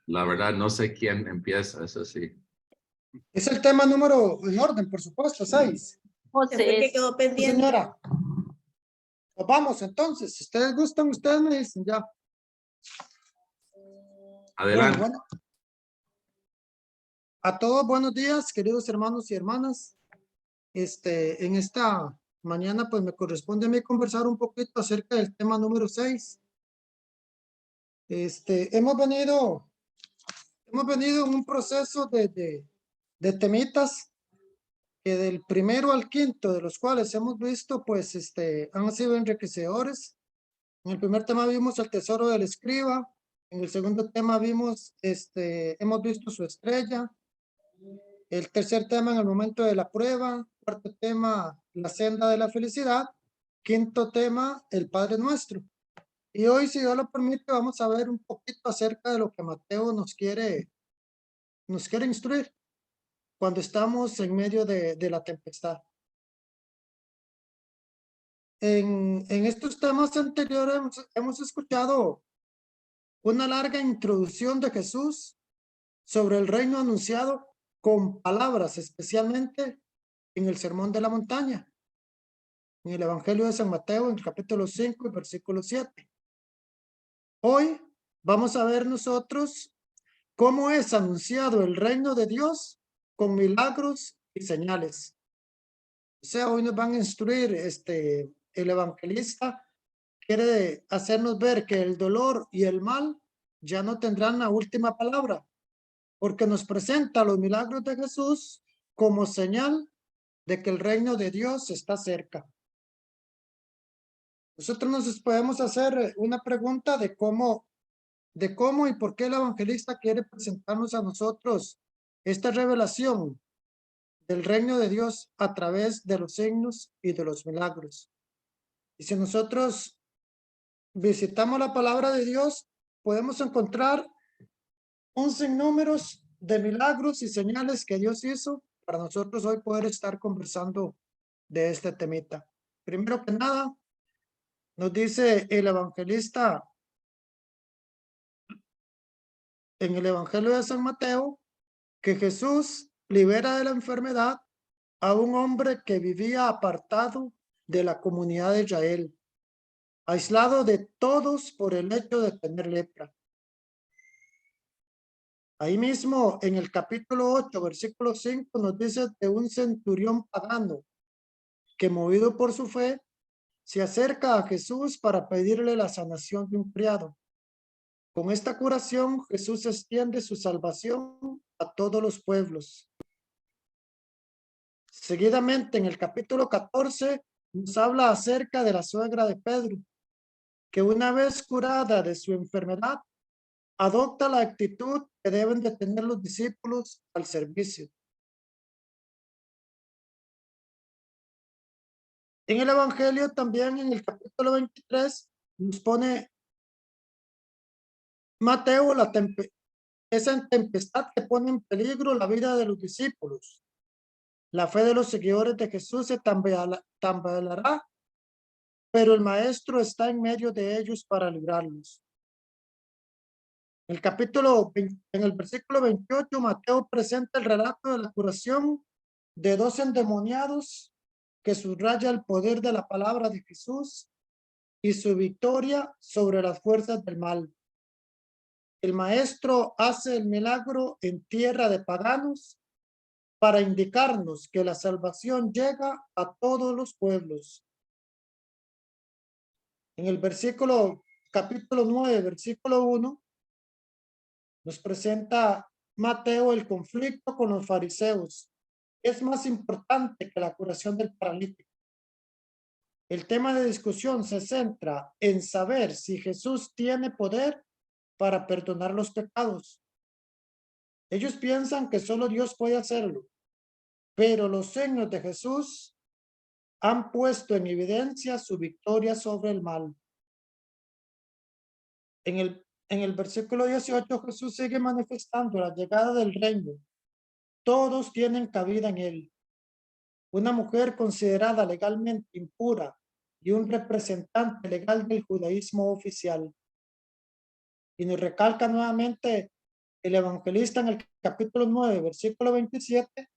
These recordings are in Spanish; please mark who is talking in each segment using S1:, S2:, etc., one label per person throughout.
S1: La verdad, no sé quién empieza, eso sí.
S2: Es el tema número en orden, por supuesto, 6.
S3: José
S4: fue el que
S3: es-
S4: quedó pendiente.
S2: Señora, nos vamos entonces. Si ustedes gustan, ustedes me dicen ya.
S1: Adelante.
S2: Bueno, a todos buenos días, queridos hermanos y hermanas. En esta mañana pues me corresponde a mí conversar un poquito acerca del tema número 6. Hemos venido en un proceso de temitas que del primero al quinto de los cuales hemos visto pues han sido enriquecedores. En el primer tema vimos el tesoro del escriba. En el segundo tema vimos hemos visto su estrella. El tercer tema, en el momento de la prueba. Cuarto tema, la senda de la felicidad. Quinto tema, el Padre Nuestro. Y hoy, si Dios lo permite, vamos a ver un poquito acerca de lo que Mateo nos quiere instruir cuando estamos en medio de la tempestad. En estos temas anteriores hemos escuchado una larga introducción de Jesús sobre el reino anunciado con palabras, especialmente en el Sermón de la Montaña, en el Evangelio de San Mateo, en el capítulo 5, y versículo 7. Hoy vamos a ver nosotros cómo es anunciado el reino de Dios con milagros y señales. O sea, hoy nos van a instruir, el evangelista quiere hacernos ver que el dolor y el mal ya no tendrán la última palabra, porque nos presenta los milagros de Jesús como señal de que el reino de Dios está cerca. Nosotros nos podemos hacer una pregunta de cómo y por qué el evangelista quiere presentarnos a nosotros esta revelación del reino de Dios a través de los signos y de los milagros. Y si nosotros visitamos la palabra de Dios, podemos encontrar un sinnúmero de milagros y señales que Dios hizo para nosotros hoy poder estar conversando de este temita. Primero que nada, nos dice el evangelista en el Evangelio de San Mateo que Jesús libera de la enfermedad a un hombre que vivía apartado de la comunidad de Israel, aislado de todos por el hecho de tener lepra. Ahí mismo en el capítulo 8, versículo 5, nos dice de un centurión pagano que, movido por su fe, se acerca a Jesús para pedirle la sanación de un criado. Con esta curación, Jesús extiende su salvación a todos los pueblos. Seguidamente, en el capítulo 14, nos habla acerca de la suegra de Pedro, que una vez curada de su enfermedad, adopta la actitud que deben de tener los discípulos al servicio. En el Evangelio también, en el capítulo 23, nos pone Mateo esa tempestad que pone en peligro la vida de los discípulos. La fe de los seguidores de Jesús se tambaleará, pero el Maestro está en medio de ellos para librarlos. En el versículo 28, Mateo presenta el relato de la curación de 2 endemoniados que subraya el poder de la palabra de Jesús y su victoria sobre las fuerzas del mal. El Maestro hace el milagro en tierra de paganos para indicarnos que la salvación llega a todos los pueblos. En el capítulo 9, versículo 1, nos presenta Mateo el conflicto con los fariseos. Es más importante que la curación del paralítico. El tema de discusión se centra en saber si Jesús tiene poder para perdonar los pecados. Ellos piensan que solo Dios puede hacerlo, pero los signos de Jesús han puesto en evidencia su victoria sobre el mal. En el versículo 18, Jesús sigue manifestando la llegada del reino. Todos tienen cabida en él. Una mujer considerada legalmente impura y un representante legal del judaísmo oficial. Y nos recalca nuevamente el evangelista en el capítulo 9, versículo 27,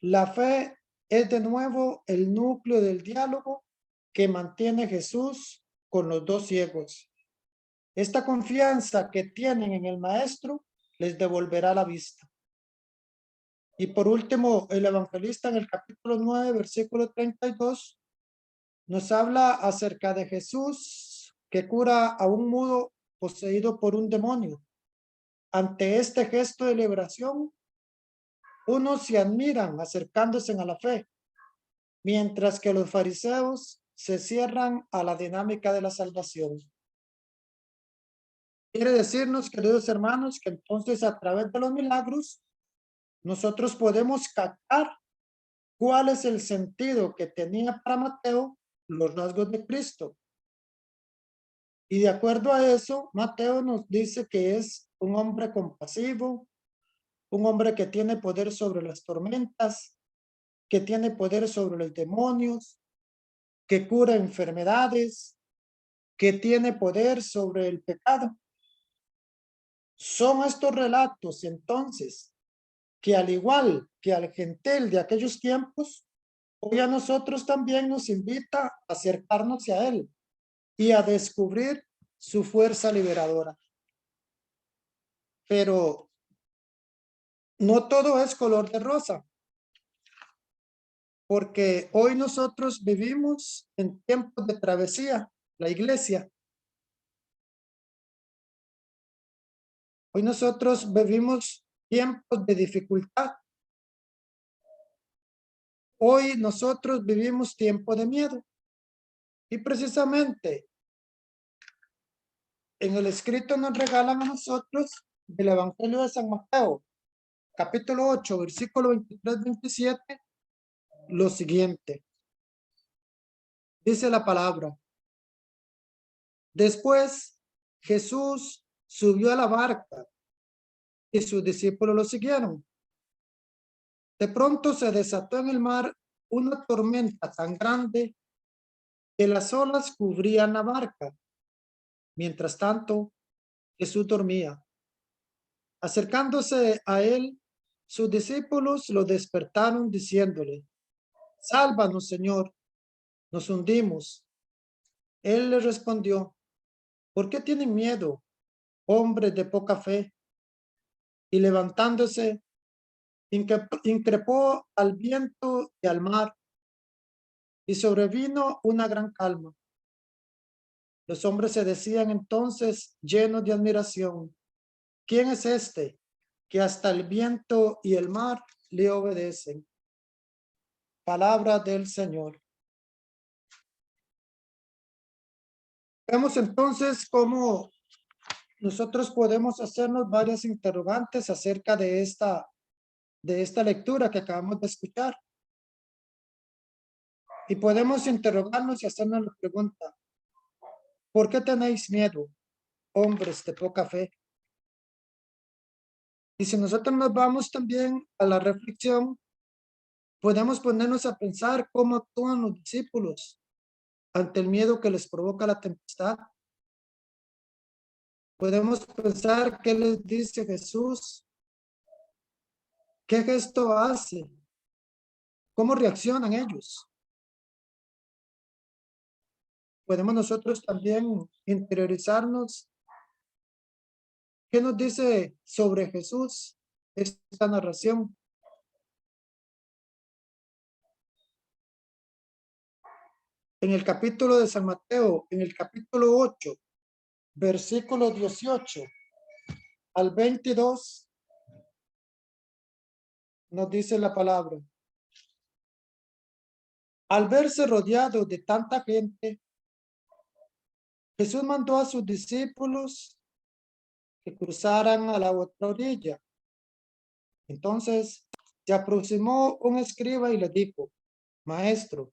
S2: la fe es de nuevo el núcleo del diálogo que mantiene Jesús con los dos ciegos. Esta confianza que tienen en el Maestro les devolverá la vista. Y por último, el evangelista en el capítulo 9, versículo 32, nos habla acerca de Jesús que cura a un mudo poseído por un demonio. Ante este gesto de liberación, unos se admiran acercándose a la fe, mientras que los fariseos se cierran a la dinámica de la salvación. Quiere decirnos, queridos hermanos, que entonces a través de los milagros, nosotros podemos captar cuál es el sentido que tenía para Mateo los rasgos de Cristo. Y de acuerdo a eso, Mateo nos dice que es un hombre compasivo, un hombre que tiene poder sobre las tormentas, que tiene poder sobre los demonios, que cura enfermedades, que tiene poder sobre el pecado. Son estos relatos, entonces, que al igual que al gentil de aquellos tiempos, hoy a nosotros también nos invita a acercarnos a él y a descubrir su fuerza liberadora. Pero no todo es color de rosa, porque hoy nosotros vivimos en tiempos de travesía, la iglesia. Hoy nosotros vivimos tiempos de dificultad. Hoy nosotros vivimos tiempo de miedo. Y precisamente en el escrito nos regalan a nosotros del Evangelio de San Mateo, capítulo 8, versículo 23-27, lo siguiente. Dice la palabra. Después Jesús subió a la barca y sus discípulos lo siguieron. De pronto se desató en el mar una tormenta tan grande que las olas cubrían la barca. Mientras tanto, Jesús dormía. Acercándose a él, sus discípulos lo despertaron diciéndole, sálvanos, Señor, nos hundimos. Él les respondió, ¿por qué tienen miedo, hombres de poca fe? Y levantándose, increpó al viento y al mar, y sobrevino una gran calma. Los hombres se decían entonces, llenos de admiración, ¿quién es este que hasta el viento y el mar le obedecen? Palabra del Señor. Vemos entonces cómo nosotros podemos hacernos varias interrogantes acerca de esta lectura que acabamos de escuchar. Y podemos interrogarnos y hacernos la pregunta, ¿por qué tenéis miedo, hombres de poca fe? Y si nosotros nos vamos también a la reflexión, podemos ponernos a pensar cómo actúan los discípulos ante el miedo que les provoca la tempestad. Podemos pensar qué les dice Jesús, qué gesto hace, cómo reaccionan ellos. Podemos nosotros también interiorizarnos qué nos dice sobre Jesús esta narración. En el capítulo de San Mateo, en el capítulo 8, versículo 18 al 22, nos dice la palabra. Al verse rodeado de tanta gente, Jesús mandó a sus discípulos que cruzaran a la otra orilla. Entonces se aproximó un escriba y le dijo, Maestro,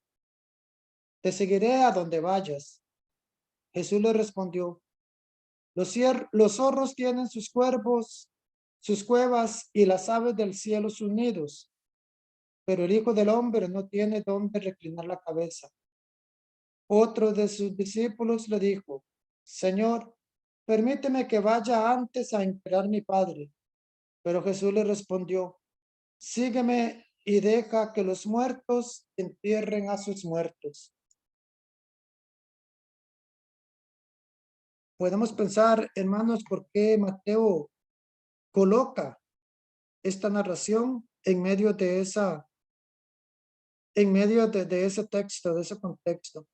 S2: te seguiré a donde vayas. Jesús le respondió, los zorros tienen sus cuervos, sus cuevas, y las aves del cielo sus nidos, pero el Hijo del Hombre no tiene dónde reclinar la cabeza. Otro de sus discípulos le dijo, Señor, permíteme que vaya antes a enterrar a mi padre. Pero Jesús le respondió, sígueme y deja que los muertos entierren a sus muertos. Podemos pensar, hermanos, por qué Mateo coloca esta narración en medio de ese texto, de ese contexto.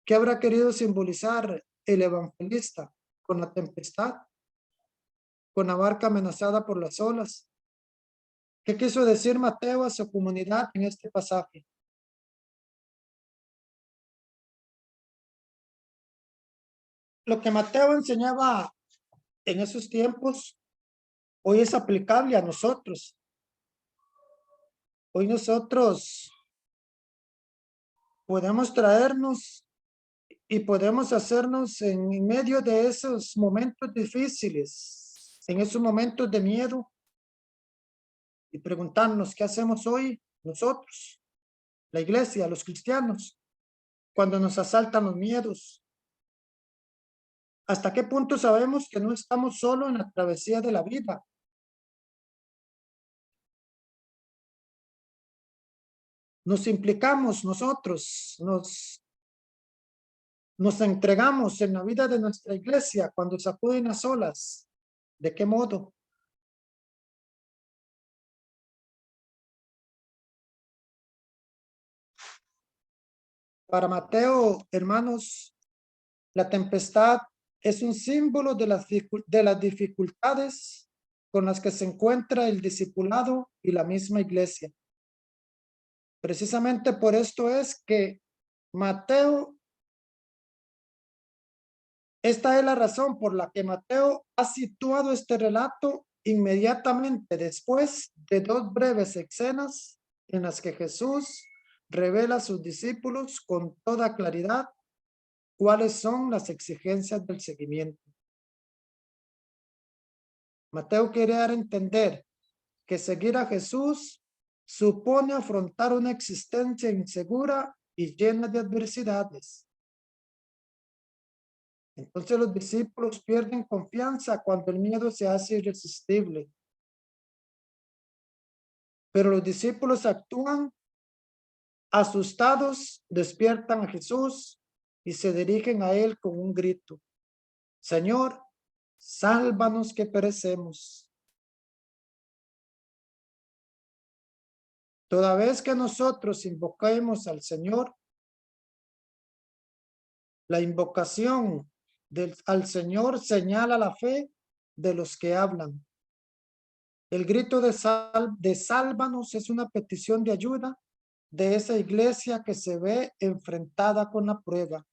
S2: ¿Qué habrá querido simbolizar el evangelista con la tempestad, con la barca amenazada por las olas? ¿Qué quiso decir Mateo a su comunidad en este pasaje? Lo que Mateo enseñaba en esos tiempos, hoy es aplicable a nosotros. Hoy nosotros podemos traernos y podemos hacernos en medio de esos momentos difíciles, en esos momentos de miedo, y preguntarnos qué hacemos hoy nosotros, la iglesia, los cristianos, cuando nos asaltan los miedos. ¿Hasta qué punto sabemos que no estamos solo en la travesía de la vida? Nos implicamos nosotros, nos entregamos en la vida de nuestra iglesia cuando sacuden las olas. ¿De qué modo? Para Mateo, hermanos, la tempestad es un símbolo de las dificultades con las que se encuentra el discipulado y la misma iglesia. Precisamente por esto es que Mateo, esta es la razón por la que Mateo ha situado este relato inmediatamente después de dos breves escenas en las que Jesús revela a sus discípulos con toda claridad cuáles son las exigencias del seguimiento. Mateo quiere dar a entender que seguir a Jesús supone afrontar una existencia insegura y llena de adversidades. Entonces los discípulos pierden confianza cuando el miedo se hace irresistible. Pero los discípulos actúan asustados, despiertan a Jesús y se dirigen a él con un grito. Señor, sálvanos que perecemos. Toda vez que nosotros invoquemos al Señor, la invocación al Señor señala la fe de los que hablan. El grito de sálvanos es una petición de ayuda de esa iglesia que se ve enfrentada con la prueba.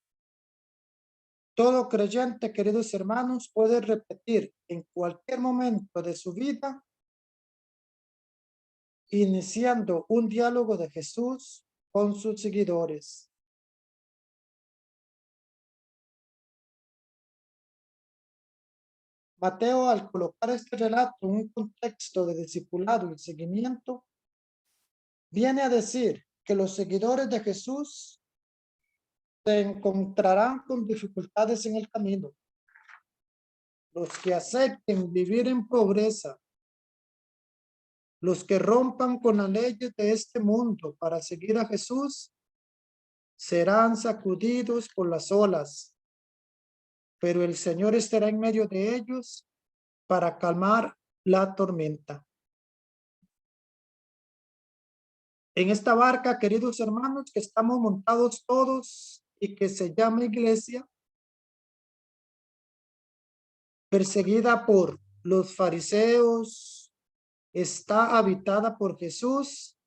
S2: Todo creyente, queridos hermanos, puede repetir en cualquier momento de su vida, iniciando un diálogo de Jesús con sus seguidores. Mateo, al colocar este relato en un contexto de discipulado y seguimiento, viene a decir que los seguidores de Jesús se encontrarán con dificultades en el camino. Los que acepten vivir en pobreza, los que rompan con las leyes de este mundo para seguir a Jesús, serán sacudidos por las olas, pero el Señor estará en medio de ellos para calmar la tormenta. En esta barca, queridos hermanos, que estamos montados todos y que se llama iglesia, perseguida por los fariseos, está habitada por Jesús,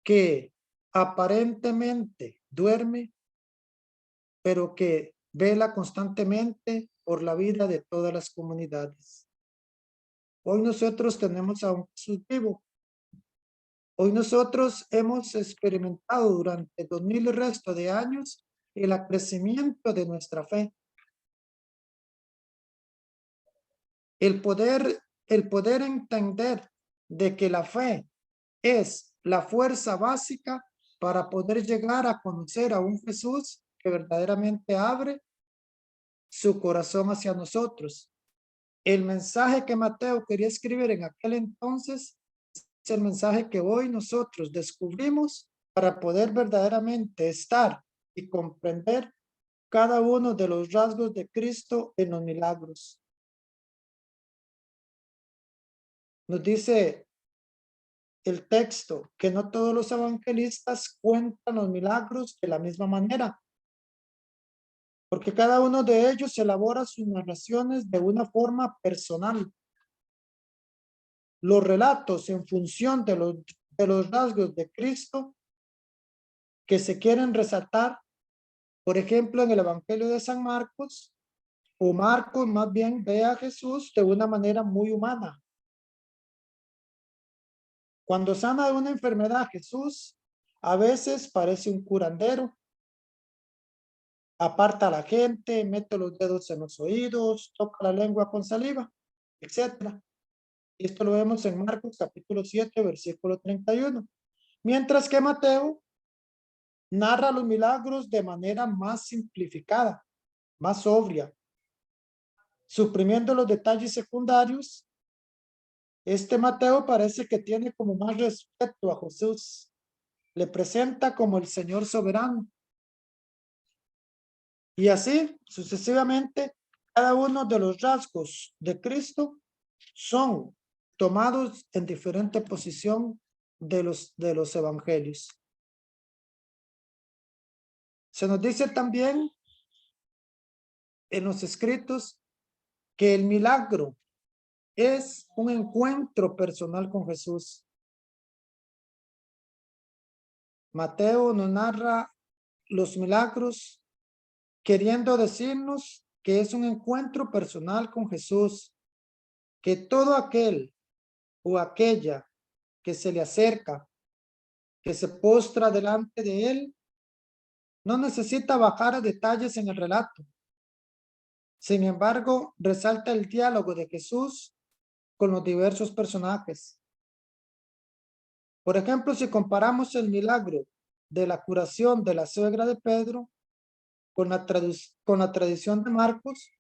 S2: que aparentemente duerme, pero que vela constantemente por la vida de todas las comunidades. Hoy nosotros tenemos a un Jesús vivo. Hoy nosotros hemos experimentado durante 2000 y resto de años el acrecimiento de nuestra fe. El poder entender de que la fe es la fuerza básica para poder llegar a conocer a un Jesús que verdaderamente abre su corazón hacia nosotros. el mensaje que Mateo quería escribir en aquel entonces es el mensaje que hoy nosotros descubrimos para poder verdaderamente estar y comprender cada uno de los rasgos de Cristo en los milagros. Nos dice el texto que no todos los evangelistas cuentan los milagros de la misma manera, porque cada uno de ellos elabora sus narraciones de una forma personal. Los relatos en función de los rasgos de Cristo que se quieren resaltar, por ejemplo, en el Evangelio de San Marcos, o Marcos más bien ve a Jesús de una manera muy humana. Cuando sana de una enfermedad, Jesús a veces parece un curandero. Aparta a la gente, mete los dedos en los oídos, toca la lengua con saliva, etc. Esto lo vemos en Marcos capítulo 7, versículo 31. Mientras que Mateo narra los milagros de manera más simplificada, más sobria, suprimiendo los detalles secundarios. Este Mateo parece que tiene como más respeto a Jesús. Le presenta como el Señor soberano. Y así, sucesivamente, cada uno de los rasgos de Cristo son tomados en diferente posición de los evangelios. Se nos dice también en los escritos que el milagro es un encuentro personal con Jesús. Mateo nos narra los milagros queriendo decirnos que es un encuentro personal con Jesús, que todo aquel o aquella que se le acerca, que se postra delante de él, no necesita bajar a detalles en el relato. Sin embargo, resalta el diálogo de Jesús con los diversos personajes. Por ejemplo, si comparamos el milagro de la curación de la suegra de Pedro con la tradición de Marcos,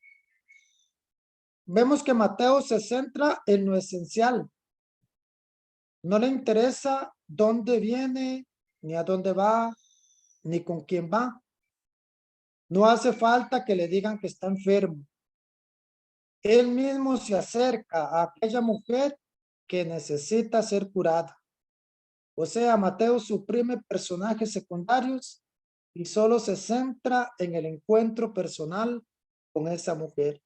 S2: vemos que Mateo se centra en lo esencial. No le interesa dónde viene, ni a dónde va, ni con quién va. No hace falta que le digan que está enfermo. Él mismo se acerca a aquella mujer que necesita ser curada. O sea, Mateo suprime personajes secundarios y solo se centra en el encuentro personal con esa mujer.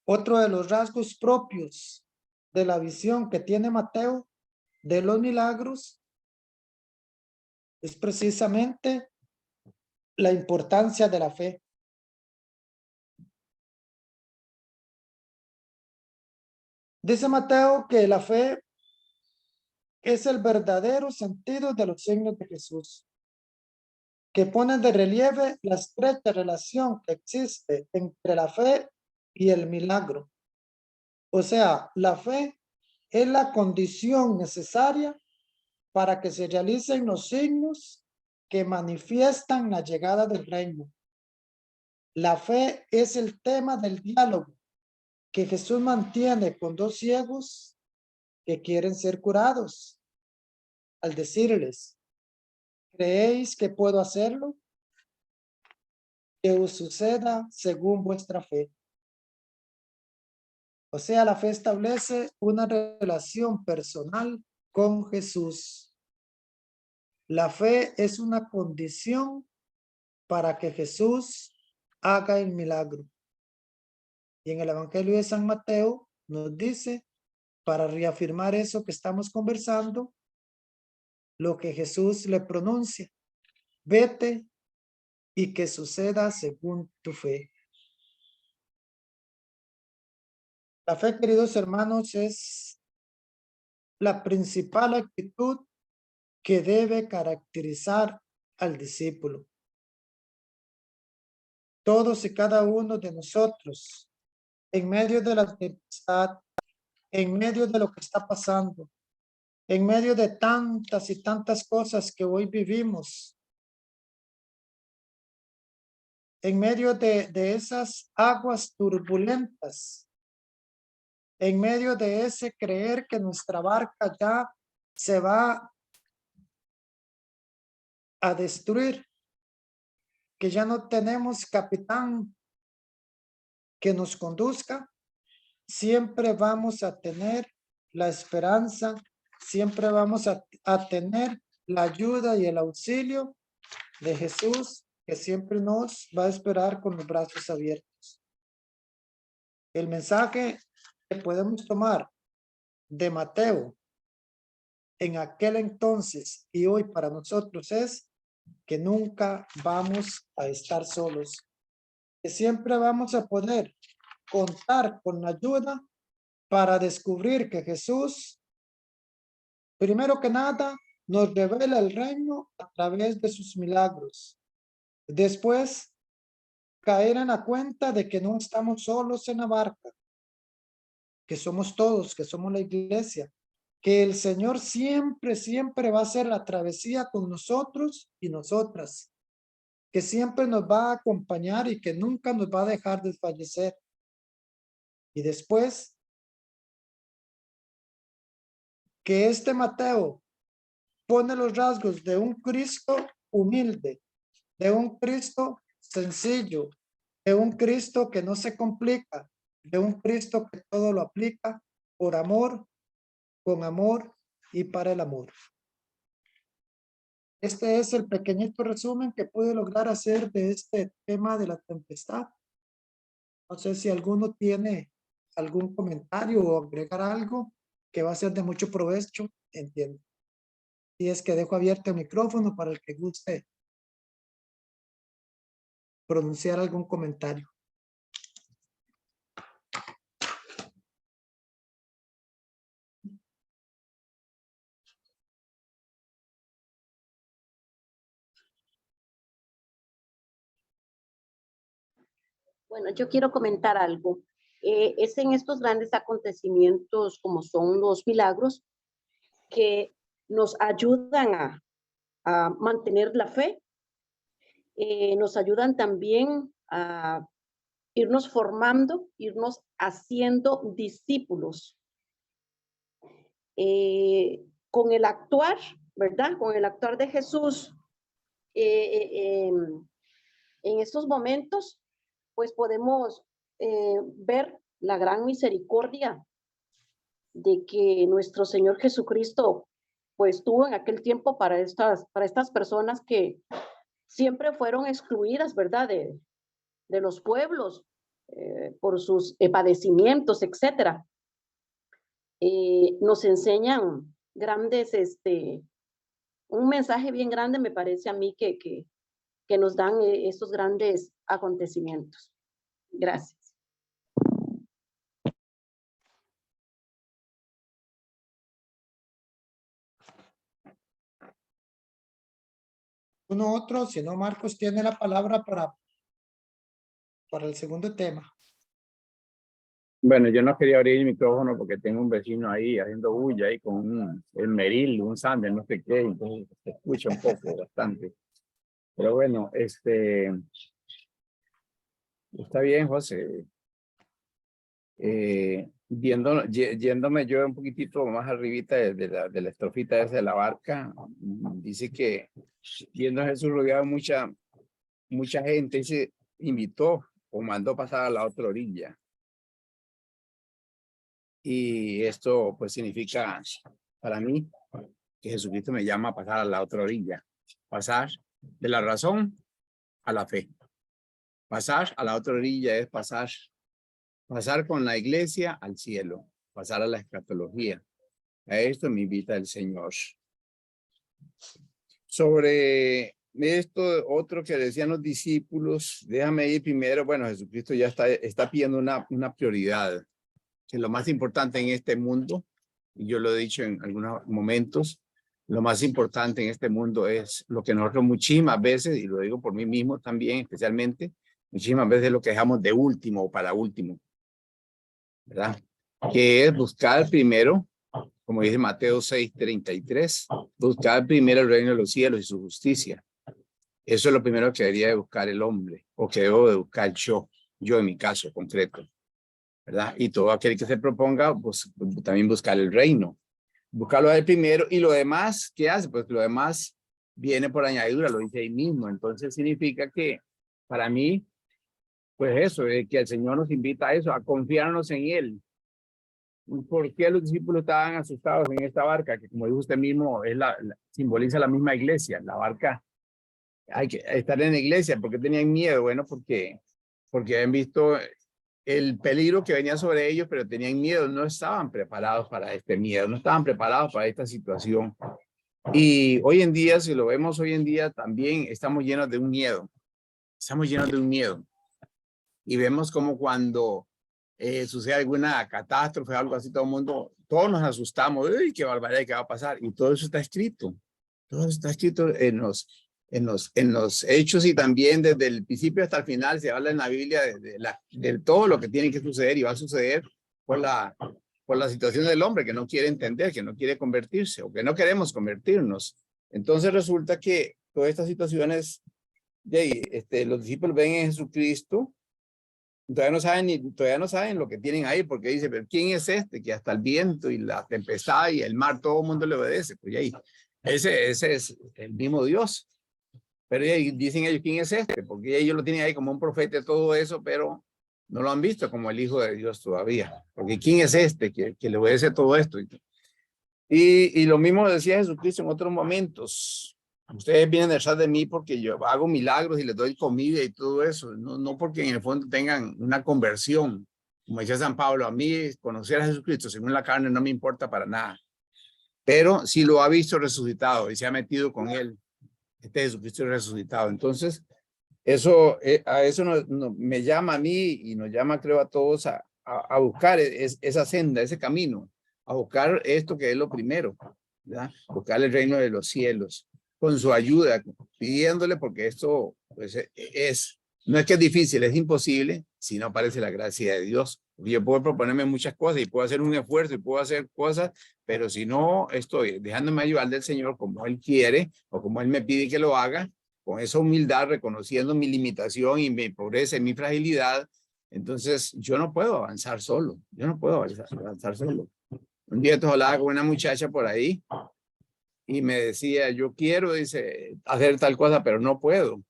S2: Otro de los rasgos propios de la visión que tiene Mateo de los milagros es precisamente la importancia de la fe. Dice Mateo que la fe es el verdadero sentido de los signos de Jesús, que pone de relieve la estrecha relación que existe entre la fe y el milagro. O sea, la fe es la condición necesaria para que se realicen los signos que manifiestan la llegada del reino. La fe es el tema del diálogo que Jesús mantiene con dos ciegos que quieren ser curados. Al decirles, ¿creéis que puedo hacerlo? Que os suceda según vuestra fe. O sea, la fe establece una relación personal con Jesús. La fe es una condición para que Jesús haga el milagro. Y en el Evangelio de San Mateo nos dice, para reafirmar eso que estamos conversando, lo que Jesús le pronuncia: vete y que suceda según tu fe. La fe, queridos hermanos, es la principal actitud que debe caracterizar al discípulo. Todos y cada uno de nosotros, en medio de la tempestad, en medio de lo que está pasando, en medio de tantas y tantas cosas que hoy vivimos, en medio de esas aguas turbulentas, en medio de ese creer que nuestra barca ya se va a destruir, que ya no tenemos capitán que nos conduzca, siempre vamos a tener la esperanza, siempre vamos a tener la ayuda y el auxilio de Jesús, que siempre nos va a esperar con los brazos abiertos. El mensaje que podemos tomar de Mateo en aquel entonces y hoy para nosotros es que nunca vamos a estar solos, que siempre vamos a poder contar con la ayuda para descubrir que Jesús, primero que nada, nos revela el reino a través de sus milagros. Después, caer en la cuenta de que no estamos solos en la barca, que somos todos, que somos la iglesia, que el Señor siempre, siempre va a hacer la travesía con nosotros y nosotras, que siempre nos va a acompañar y que nunca nos va a dejar desfallecer. Y después, que este Mateo pone los rasgos de un Cristo humilde, de un Cristo sencillo, de un Cristo que no se complica, de un Cristo que todo lo aplica por amor, con amor y para el amor. Este es el pequeñito resumen que pude lograr hacer de este tema de la tempestad. No sé si alguno tiene algún comentario o agregar algo que va a ser de mucho provecho, entiendo. Y es que dejo abierto el micrófono para el que guste pronunciar algún comentario.
S3: Bueno, yo quiero comentar algo. Es en estos grandes acontecimientos como son los milagros que nos ayudan a mantener la fe, nos ayudan también a irnos formando, irnos haciendo discípulos. Con el actuar, ¿verdad? Con el actuar de Jesús en estos momentos, pues podemos ver la gran misericordia de que nuestro Señor Jesucristo pues tuvo en aquel tiempo para estas personas que siempre fueron excluidas, ¿verdad? De los pueblos por sus padecimientos, etcétera. Nos enseñan grandes, un mensaje bien grande me parece a mí que nos dan estos grandes acontecimientos. Gracias.
S2: Uno otro, si no, Marcos tiene la palabra para el segundo tema.
S4: Bueno, yo no quería abrir el micrófono porque tengo un vecino ahí haciendo bulla ahí con el Meril, un Sander, no sé qué, entonces se escucha un poco, bastante. Pero bueno, está bien, José. Yéndome yo un poquitito más arribita de la estrofita esa de la barca, dice que viendo a Jesús rodeado de mucha gente, se invitó o mandó pasar a la otra orilla. Y esto pues significa para mí que Jesucristo me llama a pasar a la otra orilla, pasar de la razón a la fe. Pasar a la otra orilla es pasar con la iglesia al cielo, pasar a la escatología. A esto me invita el Señor. Sobre esto otro que decían los discípulos, déjame ir primero, bueno, Jesucristo ya está pidiendo una prioridad, que lo más importante en este mundo, y yo lo he dicho en algunos momentos, lo más importante en este mundo es lo que nosotros muchísimas veces, y lo digo por mí mismo también especialmente, muchísimas veces lo que dejamos de último o para último, ¿verdad? Que es buscar primero, como dice Mateo 6:33, buscar primero el reino de los cielos y su justicia. Eso es lo primero que debería de buscar el hombre, o que debo de buscar yo en mi caso concreto, ¿verdad? Y todo aquel que se proponga, pues también buscar el reino. Buscarlo a él primero, y lo demás, ¿qué hace? Pues lo demás viene por añadidura, lo dice ahí mismo. Entonces significa que para mí, pues eso, es que el Señor nos invita a eso, a confiarnos en Él. ¿Por qué los discípulos estaban asustados en esta barca? Que como dijo usted mismo, simboliza la misma iglesia. La barca, hay que estar en la iglesia. ¿Por qué tenían miedo? Bueno, porque habían visto el peligro que venía sobre ellos, pero tenían miedo, no estaban preparados para este miedo, no estaban preparados para esta situación. Y hoy en día, si lo vemos hoy en día, también estamos llenos de un miedo. Estamos llenos de un miedo. Y vemos como cuando sucede alguna catástrofe o algo así, todo el mundo, todos nos asustamos. ¡Uy, qué barbaridad! ¿Qué va a pasar? Y todo eso está escrito. Todo eso está escrito en los hechos, y también desde el principio hasta el final se habla en la Biblia de todo lo que tiene que suceder y va a suceder por la situación del hombre que no quiere entender, que no quiere convertirse o que no queremos convertirnos. Entonces resulta que todas estas situaciones, los discípulos ven en Jesucristo, todavía no saben lo que tienen ahí, porque dice, pero ¿quién es este que hasta el viento y la tempestad y el mar, todo el mundo le obedece? Pues ahí, ese es el mismo Dios. Pero dicen ellos, ¿quién es este? Porque ellos lo tienen ahí como un profeta y todo eso, pero no lo han visto como el Hijo de Dios todavía. Porque ¿quién es este que le obedece todo esto? Y lo mismo decía Jesucristo en otros momentos. Ustedes vienen detrás de mí porque yo hago milagros y les doy comida y todo eso. No porque en el fondo tengan una conversión. Como decía San Pablo, a mí conocer a Jesucristo según la carne no me importa para nada. Pero si lo ha visto resucitado y se ha metido con él, este Jesucristo resucitado. Entonces, a eso me llama a mí y nos llama, creo, a todos a buscar esa senda, ese camino, a buscar esto que es lo primero, ¿verdad? Buscar el reino de los cielos, con su ayuda, pidiéndole, porque esto pues, no es que es difícil, es imposible, si no aparece la gracia de Dios. Yo puedo proponerme muchas cosas y puedo hacer un esfuerzo y puedo hacer cosas, pero si no estoy dejándome ayudar del Señor como Él quiere o como Él me pide que lo haga, con esa humildad, reconociendo mi limitación y mi pobreza y mi fragilidad, entonces yo no puedo avanzar solo. Yo no puedo avanzar solo. Un día te hablaba con una muchacha por ahí y me decía, yo quiero, dice, hacer tal cosa, pero no puedo.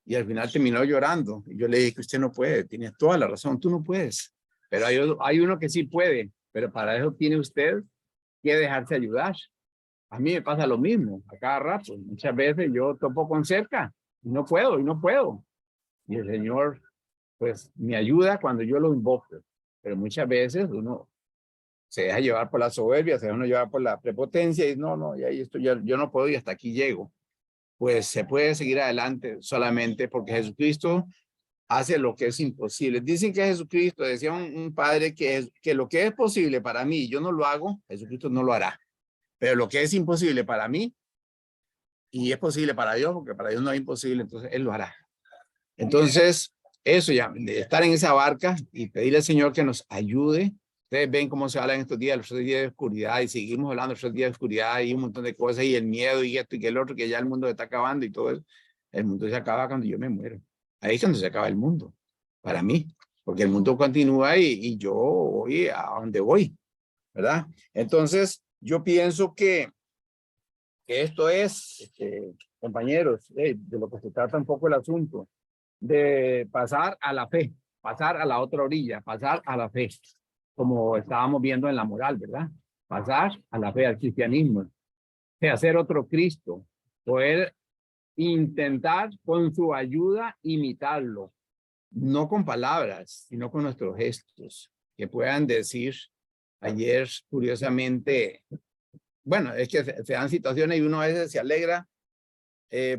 S4: Y al final terminó llorando. Y yo le dije que usted no puede, tienes toda la razón, tú no puedes. Pero hay uno que sí puede, pero para eso tiene usted que dejarse ayudar. A mí me pasa lo mismo, a cada rato. Muchas veces yo topo con cerca y no puedo. Y el Señor, pues, me ayuda cuando yo lo invoco. Pero muchas veces uno se deja llevar por la soberbia, se deja uno llevar por la prepotencia y no, y ahí estoy, yo no puedo y hasta aquí llego. Pues se puede seguir adelante solamente porque Jesucristo hace lo que es imposible. Dicen que Jesucristo, decía un padre, que lo que es posible para mí, yo no lo hago, Jesucristo no lo hará. Pero lo que es imposible para mí, y es posible para Dios, porque para Dios no es imposible, entonces Él lo hará. Entonces, eso ya, de estar en esa barca y pedirle al Señor que nos ayude. Ustedes ven cómo se habla en estos días, los 3 días de oscuridad, y seguimos hablando de los 3 días de oscuridad y un montón de cosas, y el miedo y esto y que el otro, que ya el mundo se está acabando y todo eso. El mundo se acaba cuando yo me muero. Ahí es cuando se acaba el mundo, para mí, porque el mundo continúa y yo voy a donde voy, ¿verdad? Entonces, yo pienso que esto es, compañeros, de lo que se trata un poco el asunto, de pasar a la fe, pasar a la otra orilla, pasar a la fe, como estábamos viendo en la moral, ¿verdad? Pasar a la fe, al cristianismo, de hacer otro Cristo, poder intentar con su ayuda imitarlo, no con palabras, sino con nuestros gestos, que puedan decir, ayer curiosamente, bueno, es que se dan situaciones y uno a veces se alegra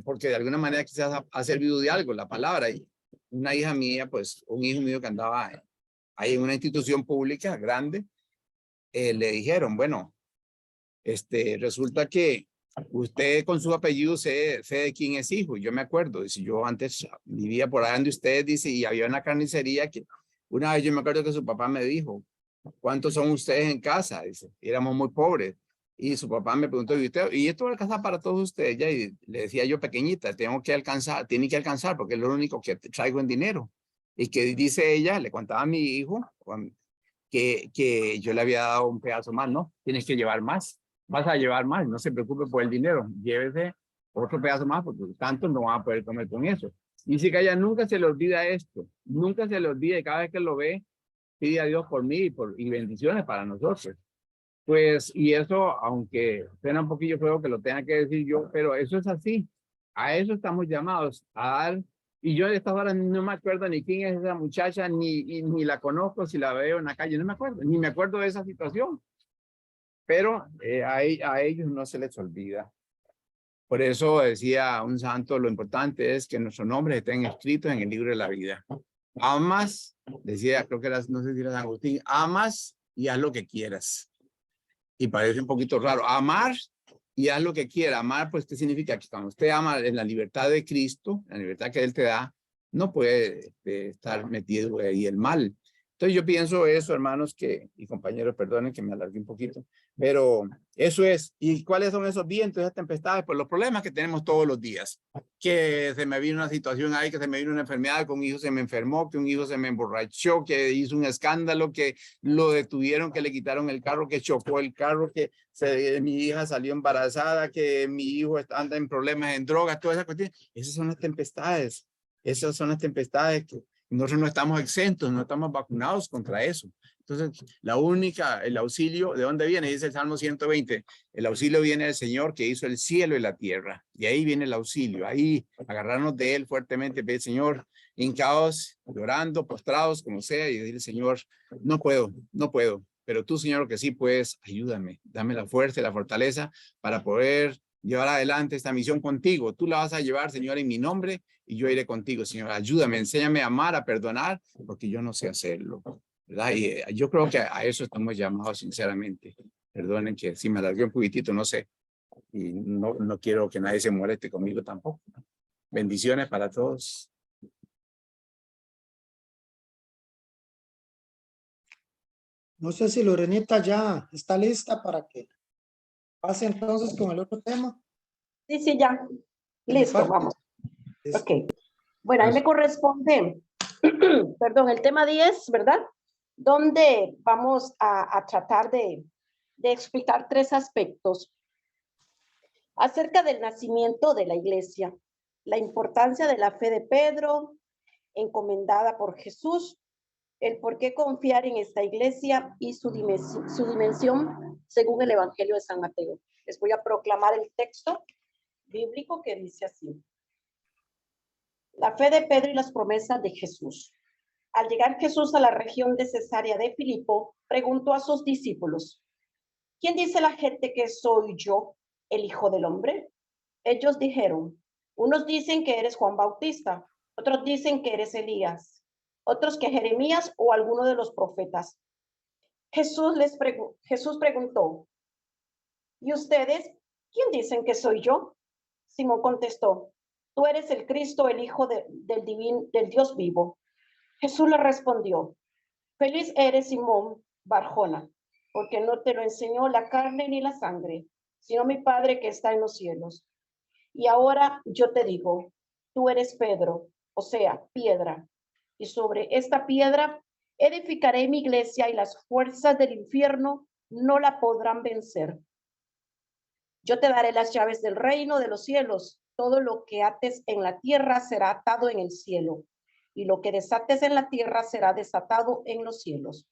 S4: porque de alguna manera quizás ha servido de algo la palabra. Y una hija mía, pues un hijo mío que andaba ahí en una institución pública grande, le dijeron, bueno, resulta que usted con su apellido sé de quién es hijo. Y yo me acuerdo, dice, yo antes vivía por allá donde usted dice, y había una carnicería que una vez yo me acuerdo que su papá me dijo, ¿cuántos son ustedes en casa? Dice, éramos muy pobres. Y su papá me preguntó, ¿y esto va a alcanzar para todos ustedes? Ya, y le decía yo, pequeñita, tiene que alcanzar porque es lo único que traigo en dinero. Y que dice ella, le contaba a mi hijo que yo le había dado un pedazo más, ¿no? Tienes que llevar más, vas a llevar más, no se preocupe por el dinero, llévese otro pedazo más porque tanto no van a poder comer con eso. Y dice que a ella nunca se le olvida esto, nunca se le olvida y cada vez que lo ve, pide a Dios por mí y bendiciones para nosotros. Pues, y eso, aunque suena un poquillo feo que lo tenga que decir yo, pero eso es así. A eso estamos llamados, a dar. Y yo de estas horas no me acuerdo ni quién es esa muchacha, ni la conozco, si la veo en la calle, no me acuerdo, ni me acuerdo de esa situación. Pero a ellos no se les olvida. Por eso decía un santo, lo importante es que nuestros nombres estén escritos en el libro de la vida. Amas, decía, creo que era, no sé si era San Agustín, amas y haz lo que quieras. Y parece un poquito raro. Amar y haz lo que quiera. Amar, pues, ¿qué significa? Que cuando usted ama en la libertad de Cristo, la libertad que Él te da, no puede estar metido ahí el mal. Entonces yo pienso eso, hermanos, y compañeros, perdonen que me alargué un poquito, pero eso es. ¿Y cuáles son esos vientos, esas tempestades? Pues los problemas que tenemos todos los días. Que se me vino una situación ahí, que se me vino una enfermedad, que un hijo se me enfermó, que un hijo se me emborrachó, que hizo un escándalo, que lo detuvieron, que le quitaron el carro, que chocó el carro, que mi hija salió embarazada, que mi hijo anda en problemas en drogas, todas esas cuestiones. Esas son las tempestades. Esas son las tempestades que nosotros no estamos exentos, no estamos vacunados contra eso. Entonces, el auxilio, ¿de dónde viene? Dice el Salmo 120, el auxilio viene del Señor que hizo el cielo y la tierra. Y ahí viene el auxilio, ahí agarrarnos de Él fuertemente, pedir, Señor, hincados, llorando, postrados, como sea, y decirle, Señor, no puedo, pero tú, Señor, que sí puedes, ayúdame, dame la fuerza y la fortaleza para poder llevar adelante esta misión contigo. Tú la vas a llevar, Señor, en mi nombre, y yo iré contigo, Señor. Ayúdame, enséñame a amar, a perdonar, porque yo no sé hacerlo, ¿verdad? Y yo creo que a eso estamos llamados, sinceramente. Perdonen que si me alargué un poquitito, no sé. Y no quiero que nadie se moleste conmigo tampoco. Bendiciones para todos.
S2: No sé si Lorenita ya está lista para que pase entonces con el otro tema.
S3: Sí, ya. Listo, vamos.
S2: Listo.
S3: Ok. Bueno, ahí me corresponde, perdón, el tema 10, ¿verdad? Donde vamos a tratar de explicar 3 aspectos acerca del nacimiento de la iglesia, la importancia de la fe de Pedro, encomendada por Jesús, el por qué confiar en esta iglesia y su dimensión según el Evangelio de San Mateo. Les voy a proclamar el texto bíblico que dice así. La fe de Pedro y las promesas de Jesús. Al llegar Jesús a la región de Cesarea de Filipo, preguntó a sus discípulos, ¿quién dice la gente que soy yo, el Hijo del Hombre? Ellos dijeron, unos dicen que eres Juan Bautista, otros dicen que eres Elías, otros que Jeremías o alguno de los profetas. Jesús preguntó, ¿y ustedes quién dicen que soy yo? Simón contestó, tú eres el Cristo, el Hijo del Dios vivo. Jesús le respondió, feliz eres Simón Barjona, porque no te lo enseñó la carne ni la sangre, sino mi Padre que está en los cielos. Y ahora yo te digo, tú eres Pedro, o sea, piedra, y sobre esta piedra edificaré mi iglesia y las fuerzas del infierno no la podrán vencer. Yo te daré las llaves del reino de los cielos. Todo lo que ates en la tierra será atado en el cielo, y lo que desates en la tierra será desatado en los cielos.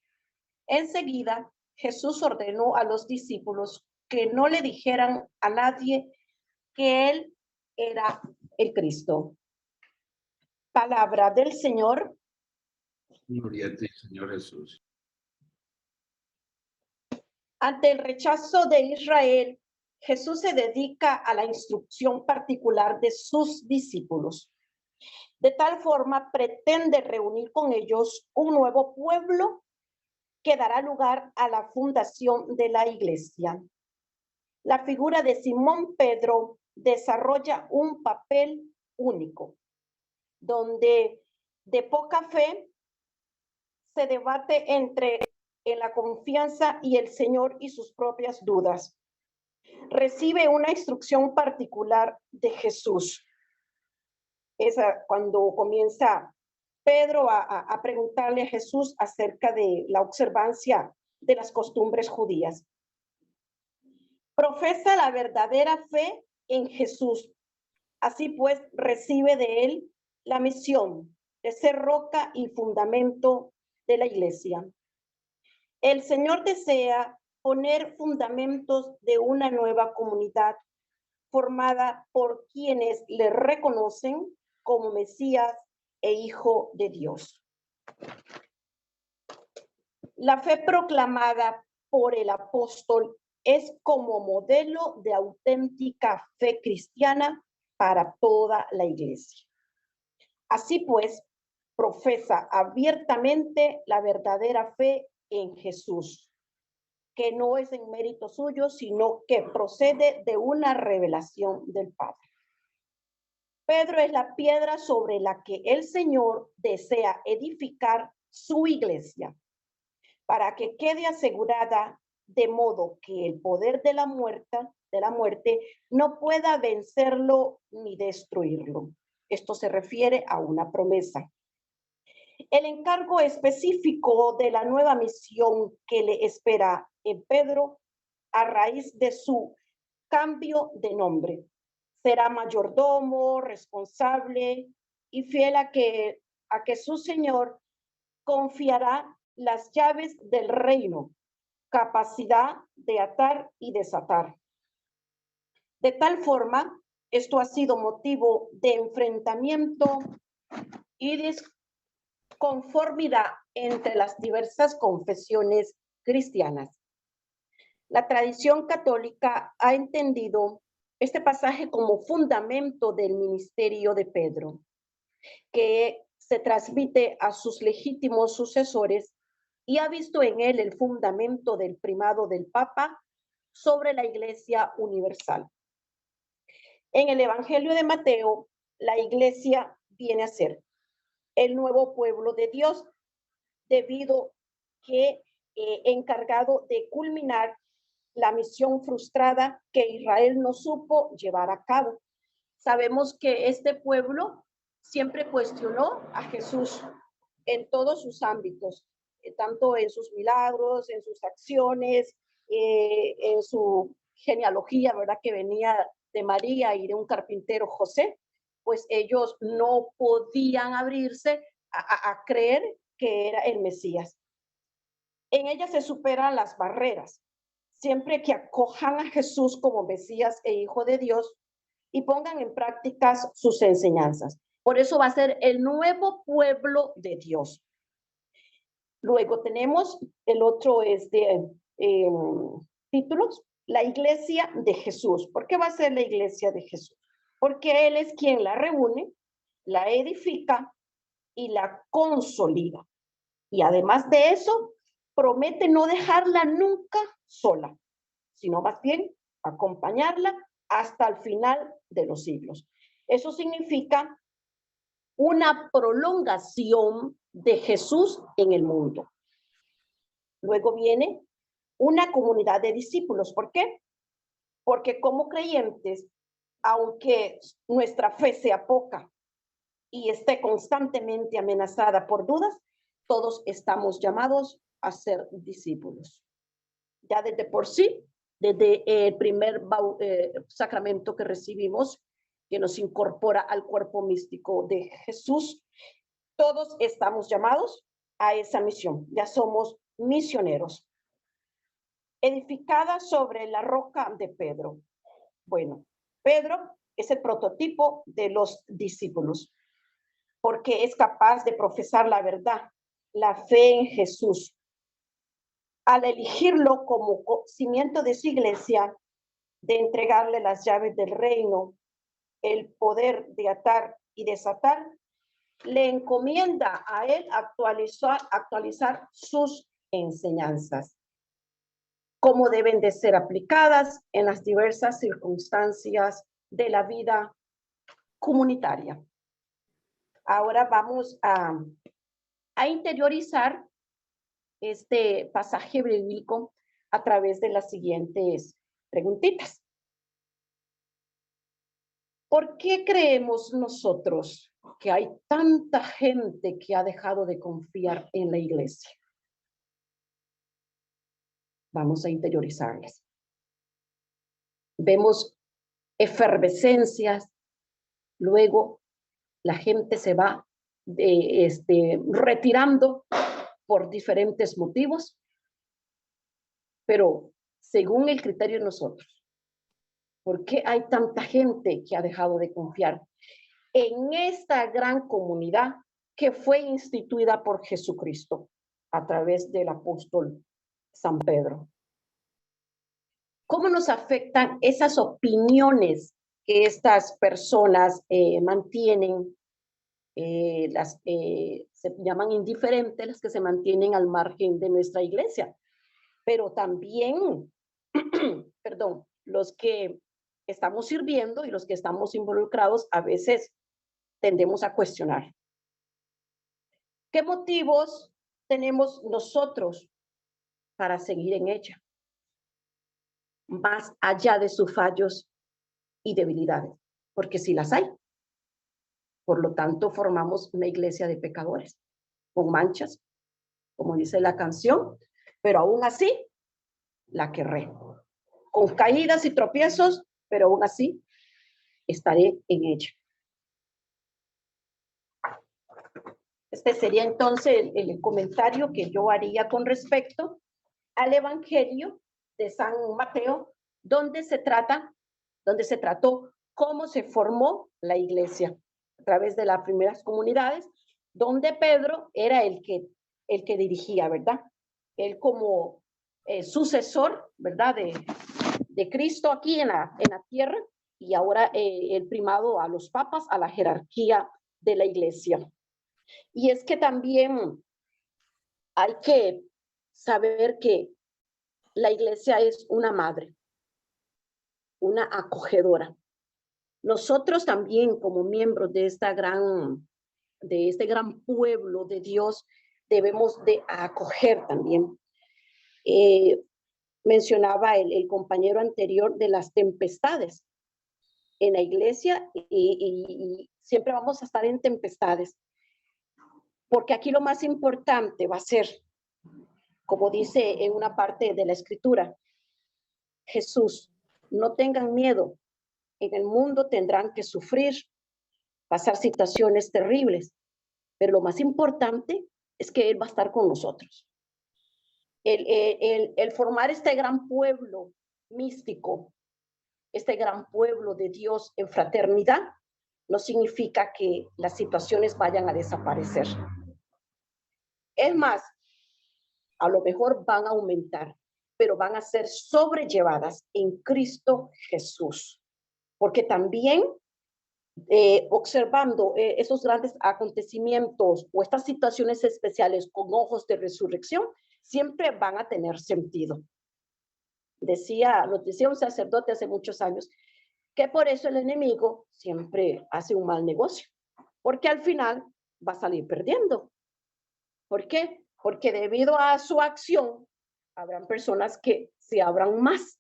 S3: Enseguida, Jesús ordenó a los discípulos que no le dijeran a nadie que él era el Cristo. Palabra del Señor.
S1: Gloria a ti, Señor Jesús.
S3: Ante el rechazo de Israel, Jesús se dedica a la instrucción particular de sus discípulos. De tal forma, pretende reunir con ellos un nuevo pueblo que dará lugar a la fundación de la iglesia. La figura de Simón Pedro desarrolla un papel único, donde de poca fe se debate entre en la confianza y el Señor y sus propias dudas. recibe una instrucción particular de Jesús. Es cuando comienza Pedro a preguntarle a Jesús acerca de la observancia de las costumbres judías. Profesa la verdadera fe en Jesús. Así pues, recibe de él la misión de ser roca y fundamento de la iglesia. El Señor desea poner fundamentos de una nueva comunidad formada por quienes le reconocen como Mesías e Hijo de Dios. La fe proclamada por el apóstol es como modelo de auténtica fe cristiana para toda la iglesia. Así pues, profesa abiertamente la verdadera fe en Jesús, que no es en mérito suyo, sino que procede de una revelación del Padre. Pedro es la piedra sobre la que el Señor desea edificar su iglesia, para que quede asegurada, de modo que el poder de la muerte no pueda vencerlo ni destruirlo. Esto se refiere a una promesa. El encargo específico de la nueva misión que le espera en Pedro a raíz de su cambio de nombre. Será mayordomo, responsable y fiel a que su Señor confiará las llaves del reino, capacidad de atar y desatar. De tal forma, esto ha sido motivo de enfrentamiento y disconformidad entre las diversas confesiones cristianas. La tradición católica ha entendido este pasaje como fundamento del ministerio de Pedro, que se transmite a sus legítimos sucesores y ha visto en él el fundamento del primado del Papa sobre la Iglesia universal. En el Evangelio de Mateo, la Iglesia viene a ser el nuevo pueblo de Dios, debido que encargado de culminar la misión frustrada que Israel no supo llevar a cabo. Sabemos que este pueblo siempre cuestionó a Jesús en todos sus ámbitos, tanto en sus milagros, en sus acciones, en su genealogía, ¿verdad? Que venía de María y de un carpintero José, pues ellos no podían abrirse a creer que era el Mesías. En ella se superan las barreras, siempre que acojan a Jesús como Mesías e Hijo de Dios y pongan en práctica sus enseñanzas. Por eso va a ser el nuevo pueblo de Dios. Luego tenemos el otro títulos, la iglesia de Jesús. ¿Por qué va a ser la iglesia de Jesús? Porque Él es quien la reúne, la edifica y la consolida. Y además de eso, promete no dejarla nunca sola, sino más bien acompañarla hasta el final de los siglos. Eso significa una prolongación de Jesús en el mundo. Luego viene una comunidad de discípulos. ¿Por qué? Porque como creyentes, aunque nuestra fe sea poca y esté constantemente amenazada por dudas, todos estamos llamados a ser discípulos. Ya desde por sí, desde el primer sacramento que recibimos, que nos incorpora al cuerpo místico de Jesús, todos estamos llamados a esa misión. Ya somos misioneros. Edificada sobre la roca de Pedro. Bueno, Pedro es el prototipo de los discípulos, porque es capaz de profesar la verdad, la fe en Jesús. Al elegirlo como cimiento de su iglesia, de entregarle las llaves del reino, el poder de atar y desatar, le encomienda a él actualizar sus enseñanzas, cómo deben de ser aplicadas en las diversas circunstancias de la vida comunitaria. Ahora vamos a interiorizar este pasaje bíblico a través de las siguientes preguntitas. ¿Por qué creemos nosotros que hay tanta gente que ha dejado de confiar en la iglesia? Vamos a interiorizarlas. Vemos efervescencias, luego la gente se va retirando por diferentes motivos, pero según el criterio de nosotros, ¿por qué hay tanta gente que ha dejado de confiar en esta gran comunidad que fue instituida por Jesucristo a través del apóstol San Pedro? ¿Cómo nos afectan esas opiniones que estas personas mantienen? Se llaman indiferentes, las que se mantienen al margen de nuestra iglesia, pero también, perdón, los que estamos sirviendo y los que estamos involucrados a veces tendemos a cuestionar. ¿Qué motivos tenemos nosotros para seguir en ella? Más allá de sus fallos y debilidades, porque sí las hay. Por lo tanto, formamos una iglesia de pecadores, con manchas, como dice la canción, pero aún así la querré. Con caídas y tropiezos, pero aún así estaré en ella. Este sería entonces el comentario que yo haría con respecto al Evangelio de San Mateo, donde se trató cómo se formó la iglesia a través de las primeras comunidades, donde Pedro era el que dirigía, ¿verdad? Él como sucesor, ¿verdad? De Cristo aquí en la tierra, y ahora el primado a los papas, a la jerarquía de la iglesia. Y es que también hay que saber que la iglesia es una madre, una acogedora. Nosotros también como miembros de este gran pueblo de Dios debemos de acoger también. Mencionaba el compañero anterior de las tempestades en la iglesia y siempre vamos a estar en tempestades, porque aquí lo más importante va a ser, como dice en una parte de la escritura, Jesús, no tengan miedo, en el mundo tendrán que sufrir, pasar situaciones terribles, pero lo más importante es que Él va a estar con nosotros. El formar este gran pueblo místico, este gran pueblo de Dios en fraternidad, no significa que las situaciones vayan a desaparecer. Es más, a lo mejor van a aumentar, pero van a ser sobrellevadas en Cristo Jesús. Porque también observando esos grandes acontecimientos o estas situaciones especiales con ojos de resurrección, siempre van a tener sentido. Nos decía un sacerdote hace muchos años que por eso el enemigo siempre hace un mal negocio, porque al final va a salir perdiendo. ¿Por qué? Porque debido a su acción, habrán personas que se abran más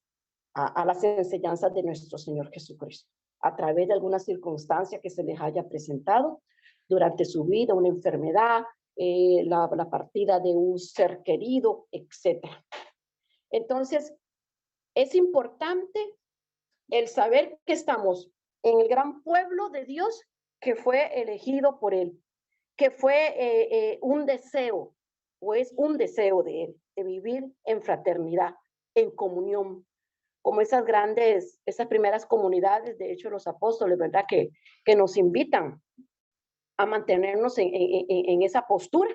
S3: a las enseñanzas de nuestro Señor Jesucristo, a través de alguna circunstancia que se les haya presentado durante su vida, una enfermedad, la partida de un ser querido, etc. Entonces, es importante el saber que estamos en el gran pueblo de Dios que fue elegido por Él, que fue un deseo, o es un deseo de Él, de vivir en fraternidad, en comunión, como esas primeras comunidades, de hecho los apóstoles, ¿verdad? Que nos invitan a mantenernos en esa postura,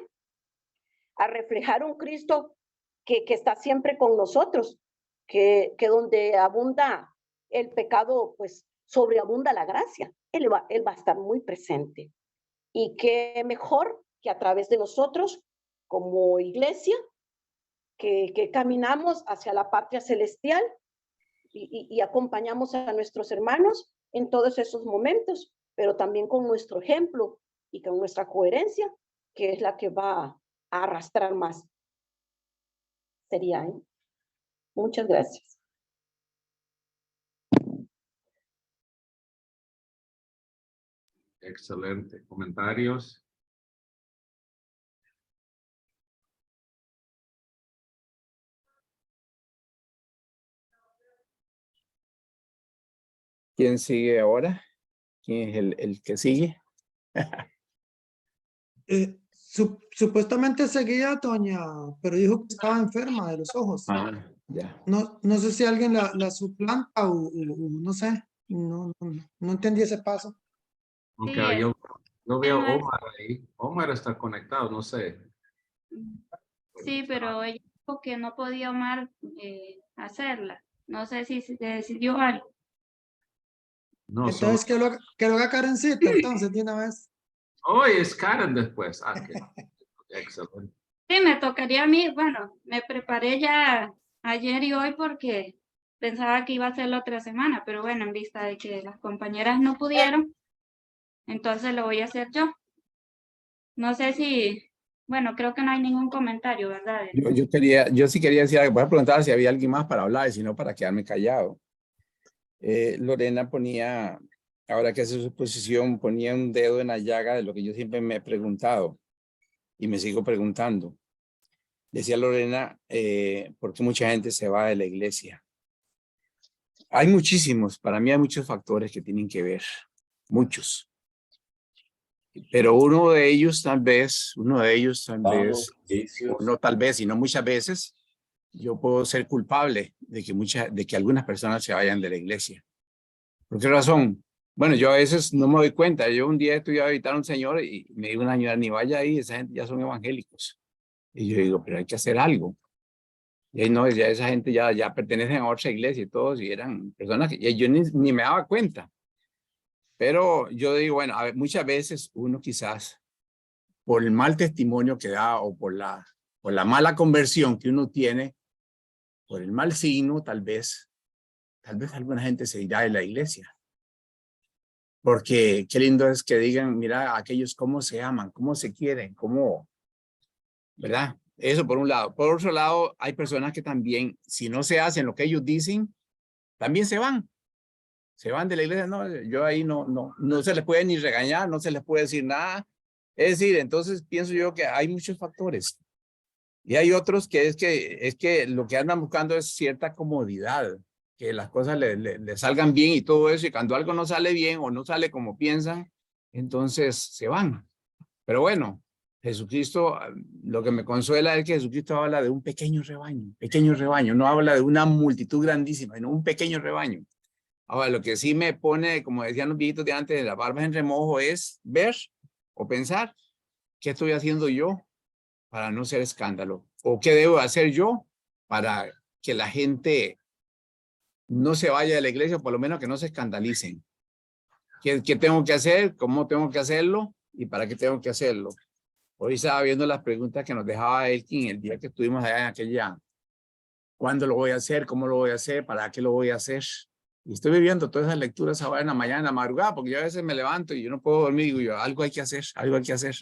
S3: a reflejar un Cristo que está siempre con nosotros, que donde abunda el pecado, pues sobreabunda la gracia. Él va a estar muy presente. Y qué mejor que a través de nosotros, como iglesia, que caminamos hacia la patria celestial, y acompañamos a nuestros hermanos en todos esos momentos, pero también con nuestro ejemplo y con nuestra coherencia, que es la que va a arrastrar más. Sería, ¿eh? Muchas gracias.
S1: Excelente. ¿Comentarios?
S4: ¿Quién sigue ahora? ¿Quién es el que sigue?
S2: Supuestamente seguía doña, pero dijo que estaba enferma de los ojos.
S4: Ya.
S2: No sé si alguien la suplanta o no sé. No entendí ese paso.
S1: Ok,
S3: Sí,
S1: yo veo
S3: tema es-
S1: Omar ahí. Omar está conectado, no sé.
S3: sí, pero ella dijo que no podía Omar hacerla. No sé si se decidió algo.
S1: No, solo.
S2: Entonces, que lo haga Karencita, entonces, de una vez.
S1: Hoy es Karen después. Ah, ok. Excelente.
S3: Sí, me tocaría a mí. Bueno, me preparé ya ayer y hoy porque pensaba que iba a ser la otra semana, pero bueno, en vista de que las compañeras no pudieron, entonces lo voy a hacer yo. No sé si, bueno, creo que no hay ningún comentario, ¿verdad?
S4: Yo sí quería decir algo. Voy a preguntar si había alguien más para hablar, y si no, para quedarme callado. Lorena ponía, ahora que hace su exposición, ponía un dedo en la llaga de lo que yo siempre me he preguntado y me sigo preguntando. Decía Lorena, ¿por qué mucha gente se va de la iglesia? Hay muchísimos, para mí hay muchos factores que tienen que ver, muchos. Pero uno de ellos tal vez, o no tal vez, sino muchas veces, yo puedo ser culpable de que algunas personas se vayan de la iglesia. ¿Por qué razón? Bueno, yo a veces no me doy cuenta. Yo un día estuve a visitar a un señor y me dijo una señora, ni vaya ahí, esa gente ya son evangélicos. Y yo digo, pero hay que hacer algo. Y ahí no, ya esa gente ya pertenecen a otra iglesia y todos, y eran personas que yo ni me daba cuenta. Pero yo digo, bueno, a ver, muchas veces uno quizás, por el mal testimonio que da o por la mala conversión que uno tiene, por el mal signo, tal vez alguna gente se irá de la iglesia. Porque qué lindo es que digan, mira, aquellos cómo se aman, cómo se quieren, cómo, ¿verdad? Eso por un lado. Por otro lado, hay personas que también, si no se hacen lo que ellos dicen, también se van. Se van de la iglesia. No, yo ahí no se les puede ni regañar, no se les puede decir nada. Es decir, entonces pienso yo que hay muchos factores. Y hay otros que es que lo que andan buscando es cierta comodidad, que las cosas le salgan bien y todo eso, y cuando algo no sale bien o no sale como piensan, entonces se van. Pero bueno, Jesucristo, lo que me consuela es que Jesucristo habla de un pequeño rebaño, no habla de una multitud grandísima, sino un pequeño rebaño. Ahora, lo que sí me pone, como decían los viejitos de antes, de las barbas en remojo es ver o pensar, ¿qué estoy haciendo yo para no ser escándalo? ¿O qué debo hacer yo para que la gente no se vaya de la iglesia, o por lo menos que no se escandalicen? ¿Qué tengo que hacer? ¿Cómo tengo que hacerlo? ¿Y para qué tengo que hacerlo? Hoy estaba viendo las preguntas que nos dejaba Elkin el día que estuvimos allá en aquella, ¿cuándo lo voy a hacer? ¿Cómo lo voy a hacer? ¿Para qué lo voy a hacer? Y estoy viviendo todas esas lecturas ahora en la mañana, en la madrugada, porque yo a veces me levanto y yo no puedo dormir y digo yo, algo hay que hacer, algo hay que hacer.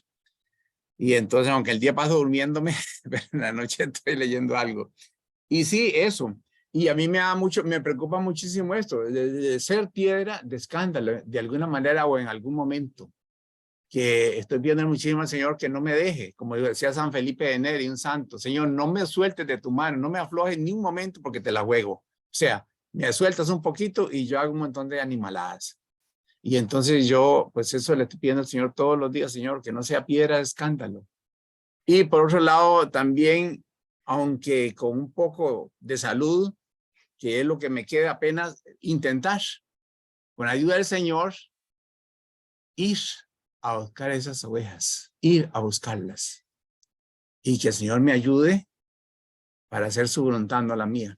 S4: Y entonces, aunque el día paso durmiéndome, pero en la noche estoy leyendo algo. Y sí, eso. Y a mí me preocupa muchísimo esto, de ser piedra de escándalo, de alguna manera o en algún momento, que estoy viendo muchísimo al Señor que no me deje, como decía San Felipe de Neri, un santo, Señor, no me sueltes de tu mano, no me aflojes ni un momento porque te la juego. O sea, me sueltas un poquito y yo hago un montón de animaladas. Y entonces yo, pues eso le estoy pidiendo al Señor todos los días, Señor, que no sea piedra de escándalo. Y por otro lado, también, aunque con un poco de salud, que es lo que me queda apenas intentar, con ayuda del Señor, ir a buscar esas ovejas, ir a buscarlas. Y que el Señor me ayude para hacer su voluntad, no la mía,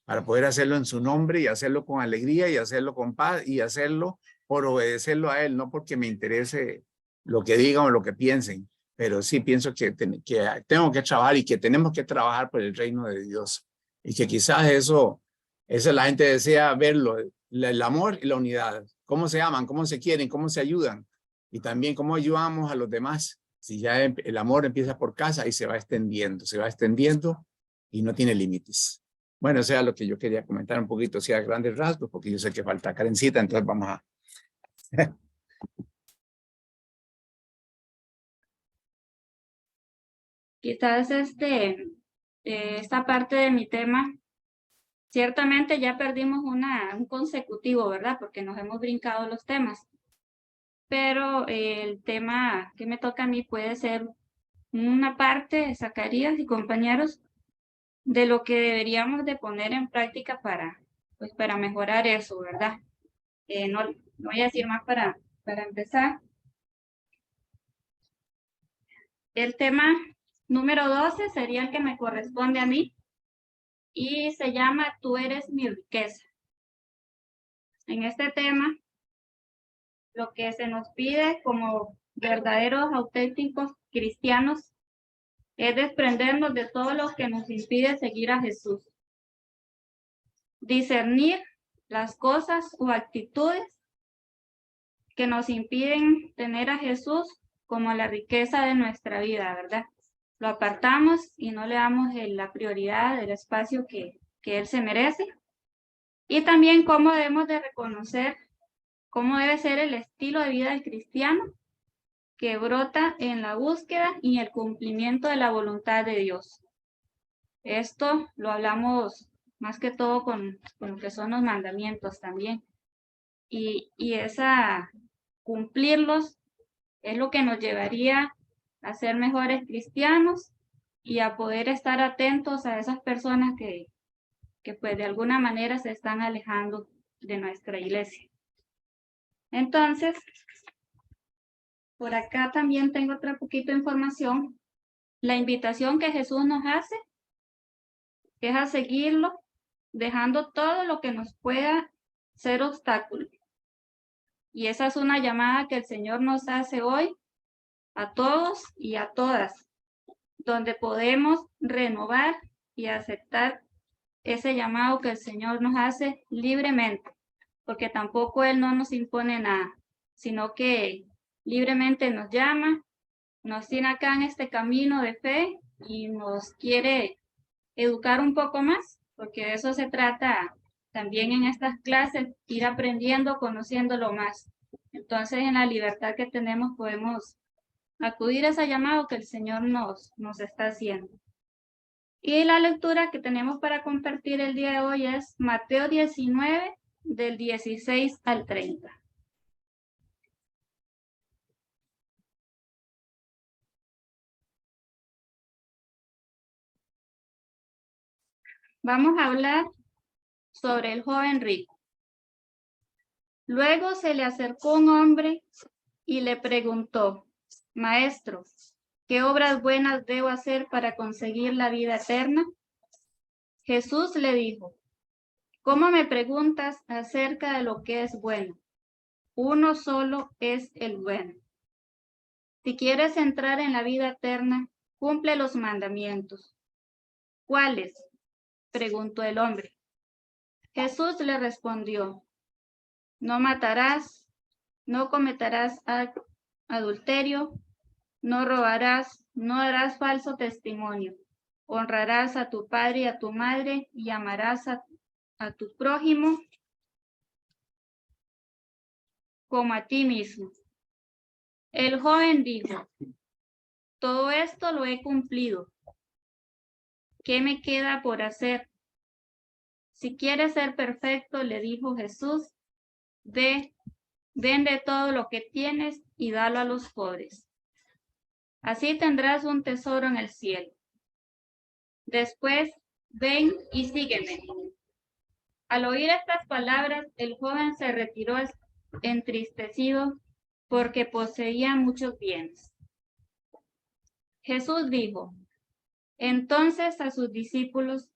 S4: para poder hacerlo en su nombre y hacerlo con alegría y hacerlo con paz y hacerlo por obedecerlo a Él, no porque me interese lo que digan o lo que piensen, pero sí pienso que tengo que trabajar y que tenemos que trabajar por el reino de Dios. Y que quizás eso la gente desea verlo, el amor y la unidad. Cómo se aman, cómo se quieren, cómo se ayudan. Y también cómo ayudamos a los demás. Si ya el amor empieza por casa y se va extendiendo y no tiene límites. Bueno, eso era lo que yo quería comentar un poquito, así a grandes rasgos, porque yo sé que falta Karencita, entonces vamos a
S5: quizás esta parte de mi tema, ciertamente ya perdimos un consecutivo, ¿verdad? Porque nos hemos brincado los temas. Pero el tema que me toca a mí puede ser una parte, Zacarías y compañeros, de lo que deberíamos de poner en práctica pues para mejorar eso, ¿verdad? No voy a decir más para empezar. El tema número 12 sería el que me corresponde a mí y se llama Tú eres mi riqueza. En este tema, lo que se nos pide como verdaderos, auténticos cristianos es desprendernos de todo lo que nos impide seguir a Jesús. Discernir las cosas o actitudes que nos impiden tener a Jesús como la riqueza de nuestra vida, ¿verdad? Lo apartamos y no le damos la prioridad, el espacio que Él se merece. Y también cómo debemos de reconocer cómo debe ser el estilo de vida del cristiano que brota en la búsqueda y el cumplimiento de la voluntad de Dios. Esto lo hablamos más que todo con lo que son los mandamientos también. Y cumplirlos es lo que nos llevaría a ser mejores cristianos y a poder estar atentos a esas personas que pues de alguna manera se están alejando de nuestra iglesia. Entonces, por acá también tengo otra poquito de información. La invitación que Jesús nos hace es a seguirlo, dejando todo lo que nos pueda ser obstáculo. Y esa es una llamada que el Señor nos hace hoy a todos y a todas, donde podemos renovar y aceptar ese llamado que el Señor nos hace libremente, porque tampoco Él no nos impone nada, sino que libremente nos llama, nos tiene acá en este camino de fe y nos quiere educar un poco más, porque de eso se trata también en estas clases, ir aprendiendo, conociéndolo más. Entonces, en la libertad que tenemos podemos acudir a ese llamado que el Señor nos está haciendo. Y la lectura que tenemos para compartir el día de hoy es Mateo 19, del 16 al 30. Vamos a hablar sobre el joven rico. Luego se le acercó un hombre y le preguntó: Maestro, ¿qué obras buenas debo hacer para conseguir la vida eterna? Jesús le dijo: ¿Cómo me preguntas acerca de lo que es bueno? Uno solo es el bueno. Si quieres entrar en la vida eterna, cumple los mandamientos. ¿Cuáles?, preguntó el hombre. Jesús le respondió: No matarás, no cometerás adulterio, no robarás, no darás falso testimonio, honrarás a tu padre y a tu madre y amarás a tu prójimo como a ti mismo. El joven dijo: Todo esto lo he cumplido. ¿Qué me queda por hacer? Si quieres ser perfecto, le dijo Jesús, vende todo lo que tienes y dalo a los pobres. Así tendrás un tesoro en el cielo. Después, ven y sígueme. Al oír estas palabras, el joven se retiró entristecido porque poseía muchos bienes. Jesús dijo entonces a sus discípulos: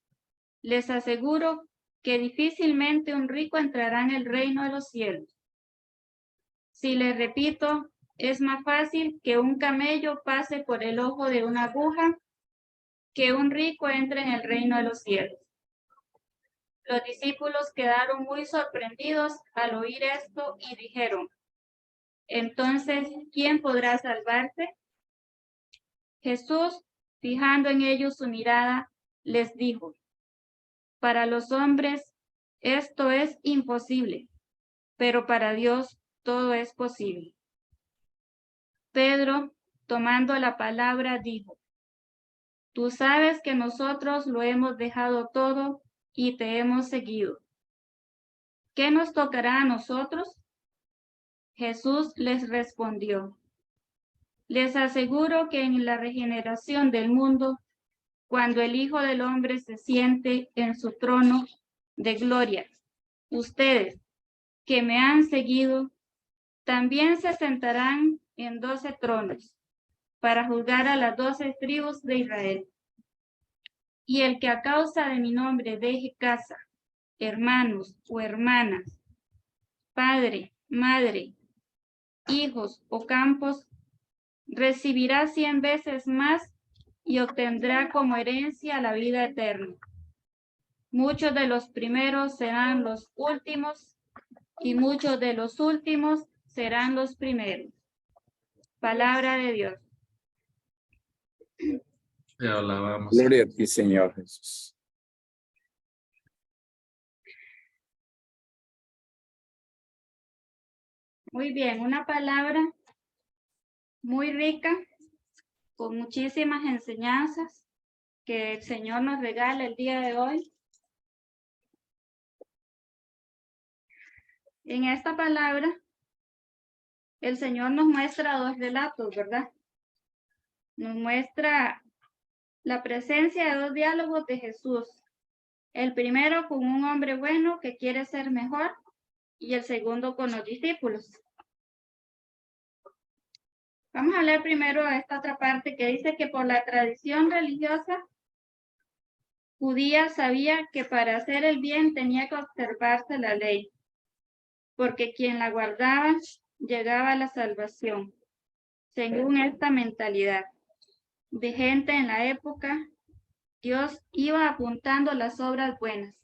S5: Les aseguro que difícilmente un rico entrará en el reino de los cielos. Si les repito, es más fácil que un camello pase por el ojo de una aguja que un rico entre en el reino de los cielos. Los discípulos quedaron muy sorprendidos al oír esto y dijeron: Entonces, ¿quién podrá salvarse? Jesús, fijando en ellos su mirada, les dijo: Para los hombres esto es imposible, pero para Dios todo es posible. Pedro, tomando la palabra, dijo: Tú sabes que nosotros lo hemos dejado todo y te hemos seguido. ¿Qué nos tocará a nosotros? Jesús les respondió: les aseguro que en la regeneración del mundo, cuando el Hijo del Hombre se siente en su trono de gloria, ustedes que me han seguido, también se sentarán en 12 tronos para juzgar a las 12 tribus de Israel. Y el que a causa de mi nombre deje casa, hermanos o hermanas, padre, madre, hijos o campos, recibirá 100 veces más y obtendrá como herencia la vida eterna. Muchos de los primeros serán los últimos y muchos de los últimos serán los primeros. Palabra de Dios.
S1: Te alabamos.
S4: Gloria a ti, Señor Jesús.
S5: Muy bien, una palabra muy rica, con muchísimas enseñanzas que el Señor nos regala el día de hoy. En esta palabra, el Señor nos muestra dos relatos, ¿verdad? Nos muestra la presencia de dos diálogos de Jesús. El primero con un hombre bueno que quiere ser mejor y el segundo con los discípulos. Vamos a leer primero esta otra parte que dice que por la tradición religiosa judía sabía que para hacer el bien tenía que observarse la ley, porque quien la guardaba llegaba a la salvación. Según esta mentalidad de gente en la época, Dios iba apuntando las obras buenas.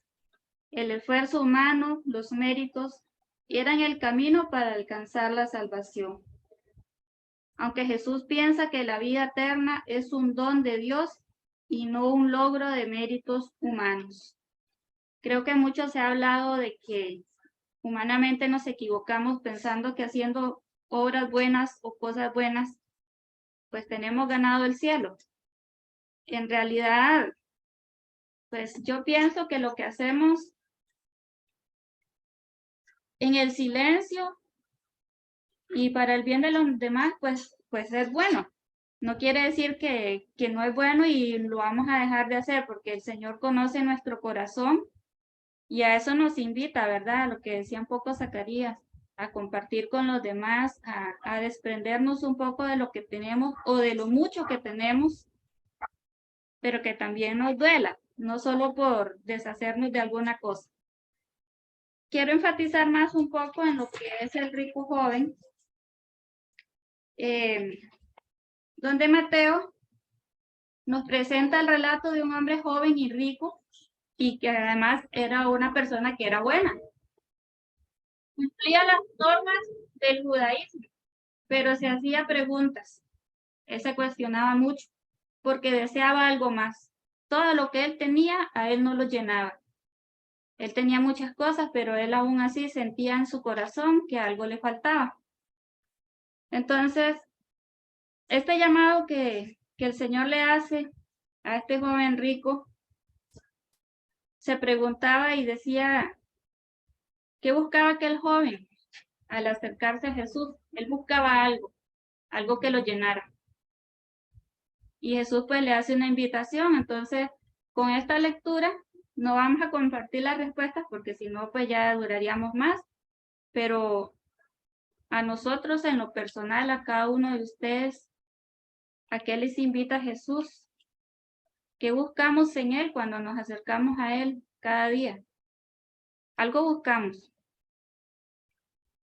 S5: El esfuerzo humano, los méritos, eran el camino para alcanzar la salvación. Aunque Jesús piensa que la vida eterna es un don de Dios y no un logro de méritos humanos. Creo que mucho se ha hablado de que humanamente nos equivocamos pensando que haciendo obras buenas o cosas buenas, pues tenemos ganado el cielo. En realidad, pues yo pienso que lo que hacemos en el silencio y para el bien de los demás, pues es bueno. No quiere decir que no es bueno y lo vamos a dejar de hacer, porque el Señor conoce nuestro corazón y a eso nos invita, ¿verdad? A lo que decía un poco Zacarías, a compartir con los demás, a desprendernos un poco de lo que tenemos o de lo mucho que tenemos, pero que también nos duela, no solo por deshacernos de alguna cosa. Quiero enfatizar más un poco en lo que es el rico joven, donde Mateo nos presenta el relato de un hombre joven y rico y que además era una persona que era buena. Cumplía las normas del judaísmo, pero se hacía preguntas. Él se cuestionaba mucho porque deseaba algo más. Todo lo que él tenía, a él no lo llenaba. Él tenía muchas cosas, pero él aún así sentía en su corazón que algo le faltaba. Entonces, este llamado que el Señor le hace a este joven rico, se preguntaba y decía, ¿qué buscaba aquel joven al acercarse a Jesús? Él buscaba algo que lo llenara. Y Jesús pues le hace una invitación. Entonces, con esta lectura no vamos a compartir las respuestas porque si no pues ya duraríamos más, pero a nosotros en lo personal, a cada uno de ustedes, ¿a qué les invita Jesús? ¿Qué buscamos en Él cuando nos acercamos a Él cada día? Algo buscamos.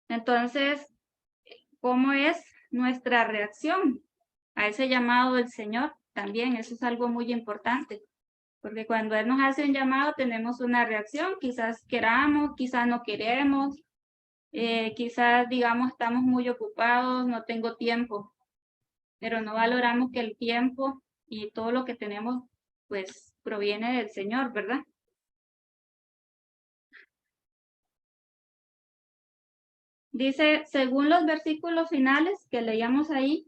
S5: Entonces, ¿cómo es nuestra reacción a ese llamado del Señor? También eso es algo muy importante, porque cuando Él nos hace un llamado tenemos una reacción, quizás queramos, quizás no queremos, quizás digamos estamos muy ocupados, no tengo tiempo, pero no valoramos que el tiempo y todo lo que tenemos pues proviene del Señor, ¿verdad? Dice, según los versículos finales que leíamos ahí,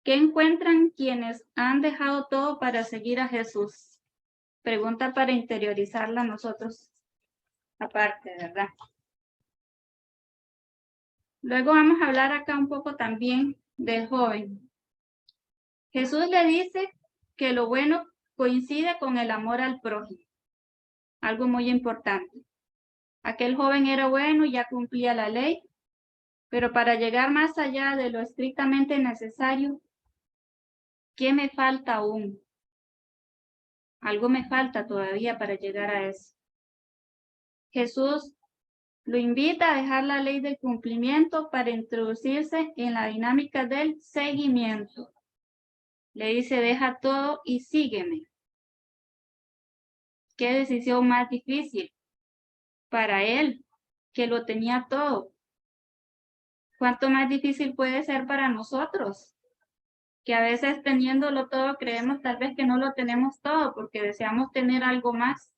S5: ¿Qué encuentran quienes han dejado todo para seguir a Jesús? Pregunta para interiorizarla nosotros aparte, ¿verdad? Luego vamos a hablar acá un poco también del joven. Jesús le dice que lo bueno coincide con el amor al prójimo. Algo muy importante. Aquel joven era bueno y ya cumplía la ley, pero para llegar más allá de lo estrictamente necesario, ¿qué me falta aún? Algo me falta todavía para llegar a eso. Jesús lo invita a dejar la ley del cumplimiento para introducirse en la dinámica del seguimiento. Le dice, deja todo y sígueme. ¿Qué decisión más difícil para él, que lo tenía todo? ¿Cuánto más difícil puede ser para nosotros? Que a veces teniéndolo todo creemos tal vez que no lo tenemos todo porque deseamos tener algo más.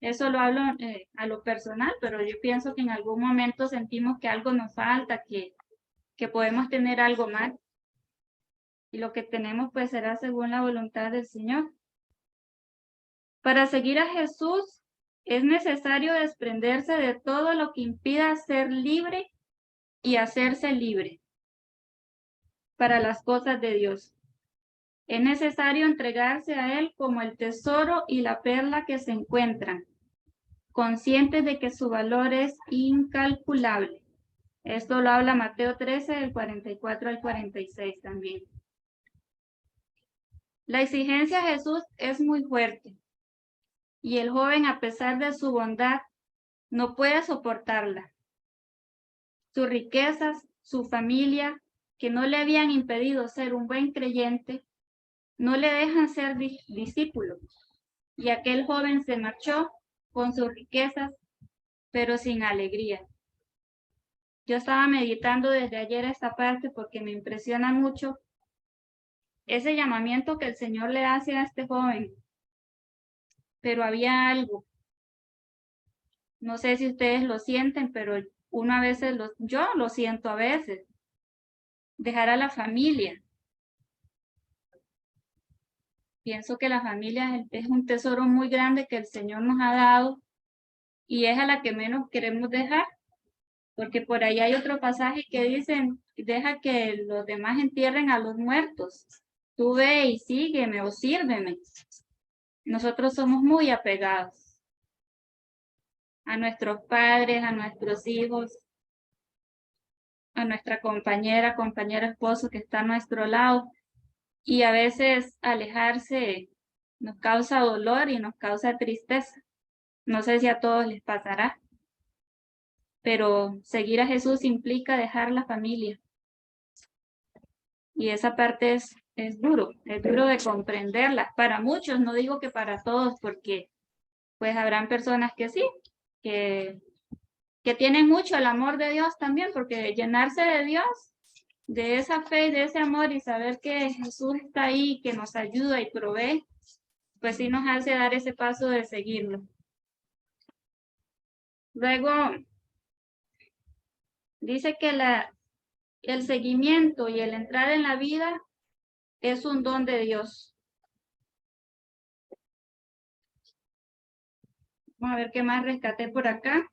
S5: Eso lo hablo a lo personal, pero yo pienso que en algún momento sentimos que algo nos falta, que podemos tener algo más. Y lo que tenemos pues será según la voluntad del Señor. Para seguir a Jesús es necesario desprenderse de todo lo que impida ser libre y hacerse libre para las cosas de Dios. Es necesario entregarse a Él como el tesoro y la perla que se encuentran, conscientes de que su valor es incalculable. Esto lo habla Mateo 13, del 44 al 46 también. La exigencia a Jesús es muy fuerte y el joven, a pesar de su bondad, no puede soportarla. Sus riquezas, su familia, que no le habían impedido ser un buen creyente, no le dejan ser discípulo. Y aquel joven se marchó con sus riquezas, pero sin alegría. Yo estaba meditando desde ayer esta parte porque me impresiona mucho ese llamamiento que el Señor le hace a este joven. Pero había algo. No sé si ustedes lo sienten, pero uno a veces, yo lo siento a veces. Dejar a la familia. Pienso que la familia es un tesoro muy grande que el Señor nos ha dado y es a la que menos queremos dejar. Porque por ahí hay otro pasaje que dicen, deja que los demás entierren a los muertos. Tú ve y sígueme o sírveme. Nosotros somos muy apegados a nuestros padres, a nuestros hijos, a nuestra compañero esposo que está a nuestro lado. Y a veces alejarse nos causa dolor y nos causa tristeza. No sé si a todos les pasará. Pero seguir a Jesús implica dejar la familia. Y esa parte es duro de comprenderla. Para muchos, no digo que para todos, porque pues habrán personas que sí, que tienen mucho el amor de Dios también, porque llenarse de Dios, de esa fe y de ese amor y saber que Jesús está ahí, que nos ayuda y provee, pues sí nos hace dar ese paso de seguirlo. Luego, dice que el seguimiento y el entrar en la vida es un don de Dios. Vamos a ver qué más rescaté por acá.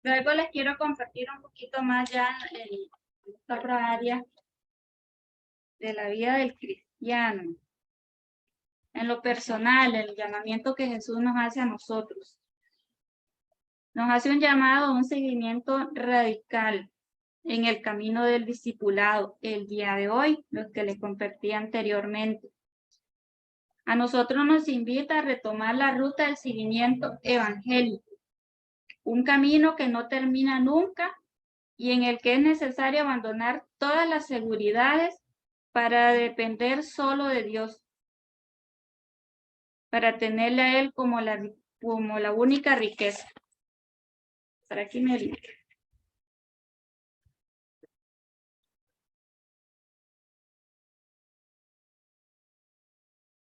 S5: Luego les quiero compartir un poquito más ya en esta otra área de la vida del cristiano. En lo personal, el llamamiento que Jesús nos hace a nosotros. Nos hace un llamado, un seguimiento radical en el camino del discipulado el día de hoy, los que les compartí anteriormente. A nosotros nos invita a retomar la ruta del seguimiento evangélico, un camino que no termina nunca y en el que es necesario abandonar todas las seguridades para depender solo de Dios, para tenerle a Él como la única riqueza. Para aquí me digo.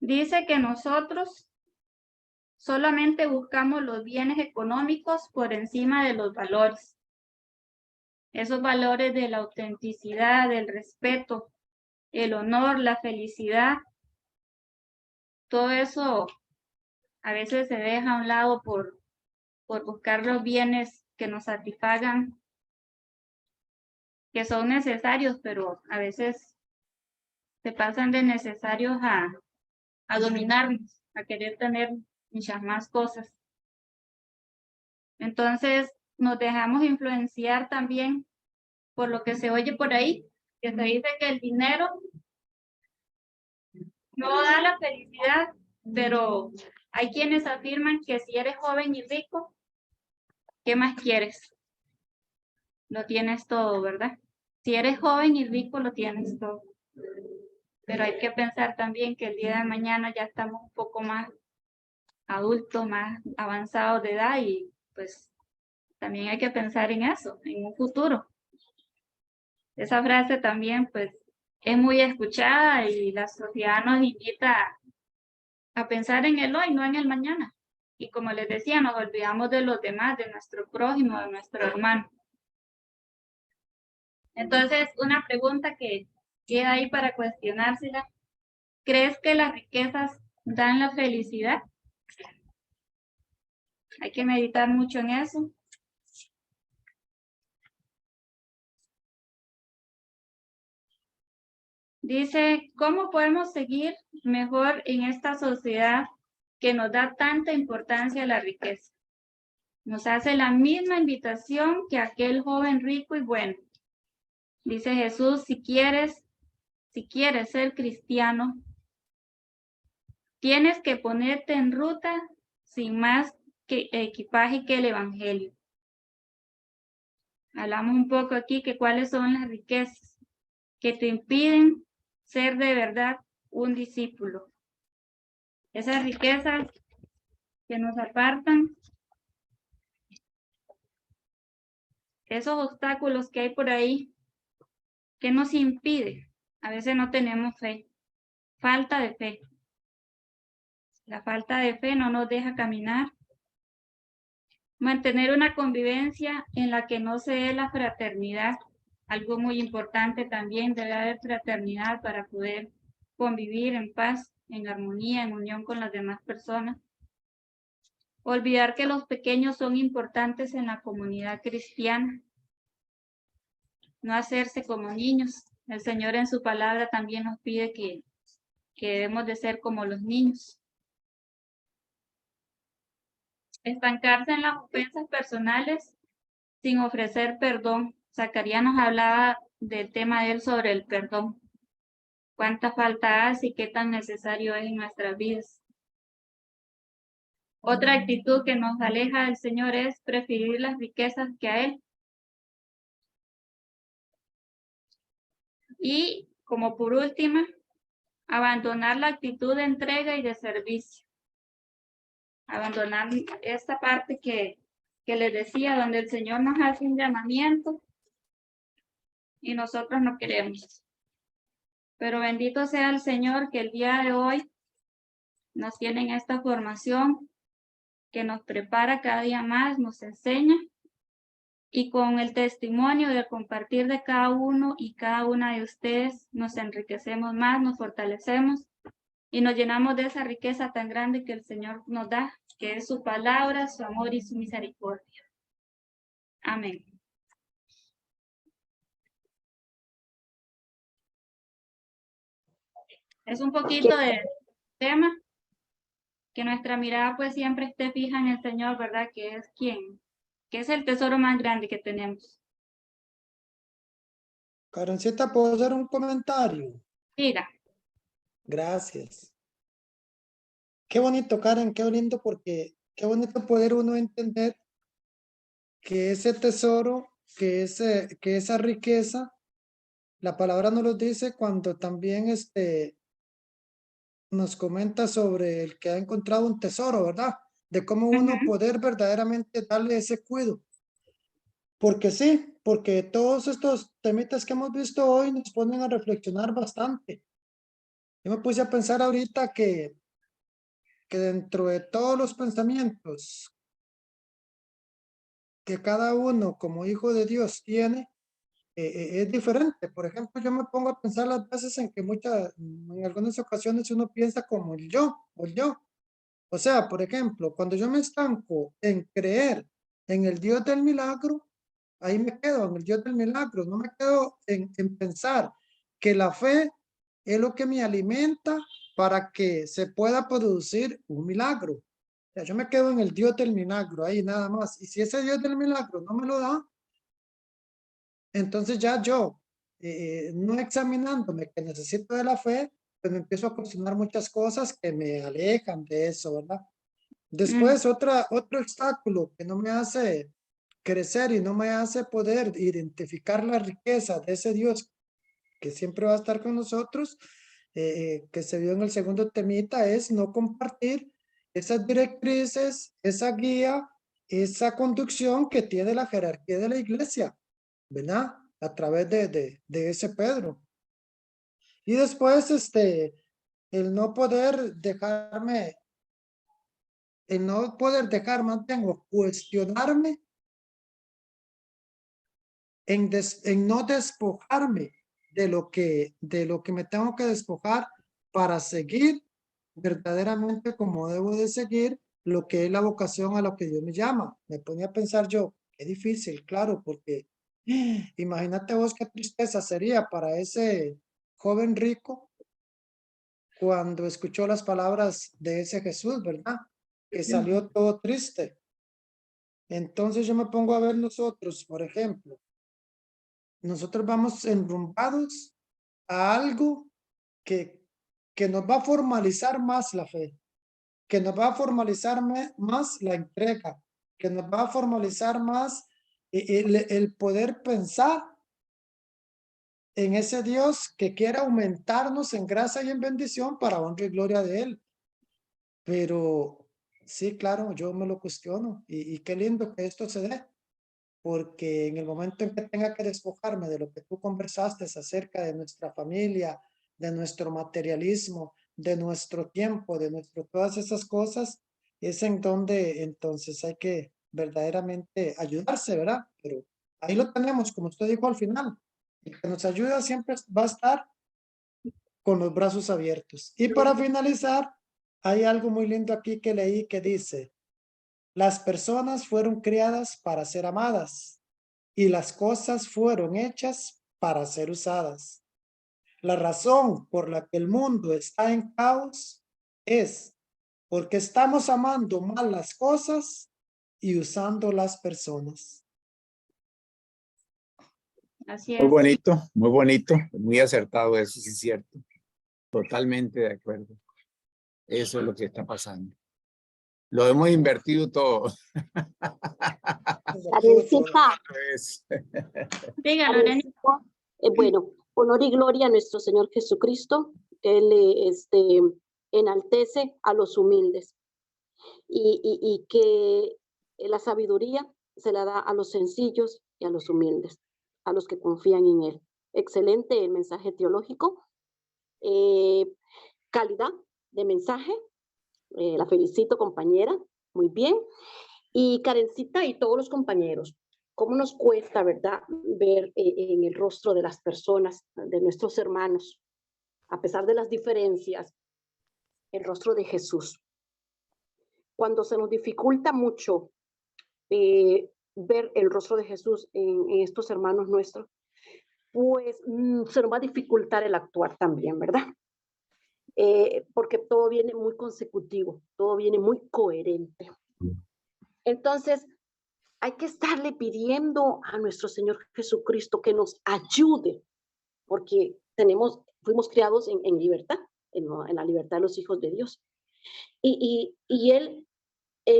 S5: Dice que nosotros solamente buscamos los bienes económicos por encima de los valores. Esos valores de la autenticidad, del respeto, el honor, la felicidad, todo eso a veces se deja a un lado por buscar los bienes que nos satisfagan, que son necesarios, pero a veces se pasan de necesarios a dominarnos, a querer tener muchas más cosas. Entonces nos dejamos influenciar también por lo que se oye por ahí, que se dice que el dinero no da la felicidad, pero hay quienes afirman que si eres joven y rico, ¿qué más quieres? Lo tienes todo, ¿verdad? Si eres joven y rico, lo tienes todo. Pero hay que pensar también que el día de mañana ya estamos un poco más adultos, más avanzados de edad y pues también hay que pensar en eso, en un futuro. Esa frase también pues es muy escuchada y la sociedad nos invita a pensar en el hoy, no en el mañana. Y como les decía, nos olvidamos de los demás, de nuestro prójimo, de nuestro hermano. Entonces, una pregunta que queda ahí para cuestionársela. ¿Crees que las riquezas dan la felicidad? Hay que meditar mucho en eso. Dice, ¿cómo podemos seguir mejor en esta sociedad que nos da tanta importancia a la riqueza? Nos hace la misma invitación que aquel joven rico y bueno. Dice Jesús, si quieres ser cristiano, tienes que ponerte en ruta sin más que equipaje que el evangelio. Hablamos un poco aquí que cuáles son las riquezas que te impiden ser de verdad un discípulo. Esas riquezas que nos apartan, esos obstáculos que hay por ahí, que nos impide. A veces no tenemos fe, falta de fe. La falta de fe no nos deja caminar. Mantener una convivencia en la que no se dé la fraternidad. Algo muy importante también, debe haber fraternidad para poder convivir en paz, en armonía, en unión con las demás personas. Olvidar que los pequeños son importantes en la comunidad cristiana. No hacerse como niños. El Señor en su palabra también nos pide que debemos de ser como los niños. Estancarse en las ofensas personales sin ofrecer perdón. Zacarías nos hablaba del tema de él sobre el perdón. Cuánta falta hace y qué tan necesario es en nuestras vidas. Otra actitud que nos aleja del Señor es preferir las riquezas que a Él. Y como por última, abandonar la actitud de entrega y de servicio. Abandonar esta parte que les decía, donde el Señor nos hace un llamamiento y nosotros no queremos. Pero bendito sea el Señor que el día de hoy nos tiene en esta formación, que nos prepara cada día más, nos enseña, y con el testimonio de compartir de cada uno y cada una de ustedes, nos enriquecemos más, nos fortalecemos y nos llenamos de esa riqueza tan grande que el Señor nos da, que es su palabra, su amor y su misericordia. Amén. Es un poquito de tema, que nuestra mirada pues siempre esté fija en el Señor, ¿verdad? Que es quien, que es el tesoro más grande que tenemos.
S2: Karencita, ¿puedo hacer un comentario?
S5: Diga.
S2: Gracias. Qué bonito, Karen, qué lindo, porque qué bonito poder uno entender que ese tesoro, que esa riqueza, la palabra nos lo dice cuando también nos comenta sobre el que ha encontrado un tesoro, ¿verdad? De cómo uno poder verdaderamente darle ese cuidado. Porque sí, porque todos estos temitas que hemos visto hoy nos ponen a reflexionar bastante. Yo me puse a pensar ahorita que que dentro de todos los pensamientos que cada uno como hijo de Dios tiene, es diferente. Por ejemplo, yo me pongo a pensar las veces en que en algunas ocasiones uno piensa como el yo, o el yo. O sea, por ejemplo, cuando yo me estanco en creer en el Dios del milagro, ahí me quedo en el Dios del milagro, no me quedo en pensar que la fe es lo que me alimenta para que se pueda producir un milagro. O sea, yo me quedo en el Dios del milagro, ahí nada más. Y si ese Dios del milagro no me lo da, entonces ya yo, no examinándome que necesito de la fe, pues me empiezo a cuestionar muchas cosas que me alejan de eso, ¿verdad? Después, otro obstáculo que no me hace crecer y no me hace poder identificar la riqueza de ese Dios que siempre va a estar con nosotros, que se vio en el segundo temita, es no compartir esas directrices, esa guía, esa conducción que tiene la jerarquía de la iglesia, ¿verdad? A través de ese Pedro. Y después, el no poder dejarme, el no poder dejar, mantengo, cuestionarme en no despojarme de lo que me tengo que despojar para seguir verdaderamente como debo de seguir lo que es la vocación a lo que Dios me llama. Me ponía a pensar yo, qué difícil, claro, porque imagínate vos qué tristeza sería para ese joven rico cuando escuchó las palabras de ese Jesús, ¿verdad? Que salió todo triste. Entonces yo me pongo a ver nosotros, por ejemplo, nosotros vamos enrumbados a algo que, que nos va a formalizar más la fe, que nos va a formalizar más la entrega, que nos va a formalizar más el poder pensar en ese Dios que quiere aumentarnos en gracia y en bendición para honra y gloria de Él. Pero sí, claro, yo me lo cuestiono y qué lindo que esto se dé, porque en el momento en que tenga que despojarme de lo que tú conversaste acerca de nuestra familia, de nuestro materialismo, de nuestro tiempo, de todas esas cosas, es en donde entonces hay que verdaderamente ayudarse, ¿verdad? Pero ahí lo tenemos, como usted dijo al final, el que nos ayuda siempre va a estar con los brazos abiertos. Y para finalizar, hay algo muy lindo aquí que leí que dice, las personas fueron creadas para ser amadas y las cosas fueron hechas para ser usadas. La razón por la que el mundo está en caos es porque estamos amando mal las cosas y usando las personas.
S5: Así
S4: Muy
S5: es.
S4: bonito, muy acertado eso, sí es cierto. Totalmente de acuerdo. Eso es lo que está pasando. Lo hemos invertido todo.
S3: Karencita,
S4: Es-
S5: Diga, Lorena.
S3: Karencita, bueno, honor y gloria a nuestro Señor Jesucristo. Él enaltece a los humildes y que la sabiduría se la da a los sencillos y a los humildes, a los que confían en Él. Excelente el mensaje teológico, calidad de mensaje. La felicito, compañera, muy bien. Y Karencita y todos los compañeros, ¿cómo nos cuesta, verdad, ver en el rostro de las personas, de nuestros hermanos, a pesar de las diferencias, el rostro de Jesús? Cuando se nos dificulta mucho ver el rostro de Jesús en estos hermanos nuestros, pues se nos va a dificultar el actuar también, ¿verdad? Porque todo viene muy consecutivo, todo viene muy coherente. Entonces, hay que estarle pidiendo a nuestro Señor Jesucristo que nos ayude, porque fuimos criados en libertad, en la libertad de los hijos de Dios. Y Él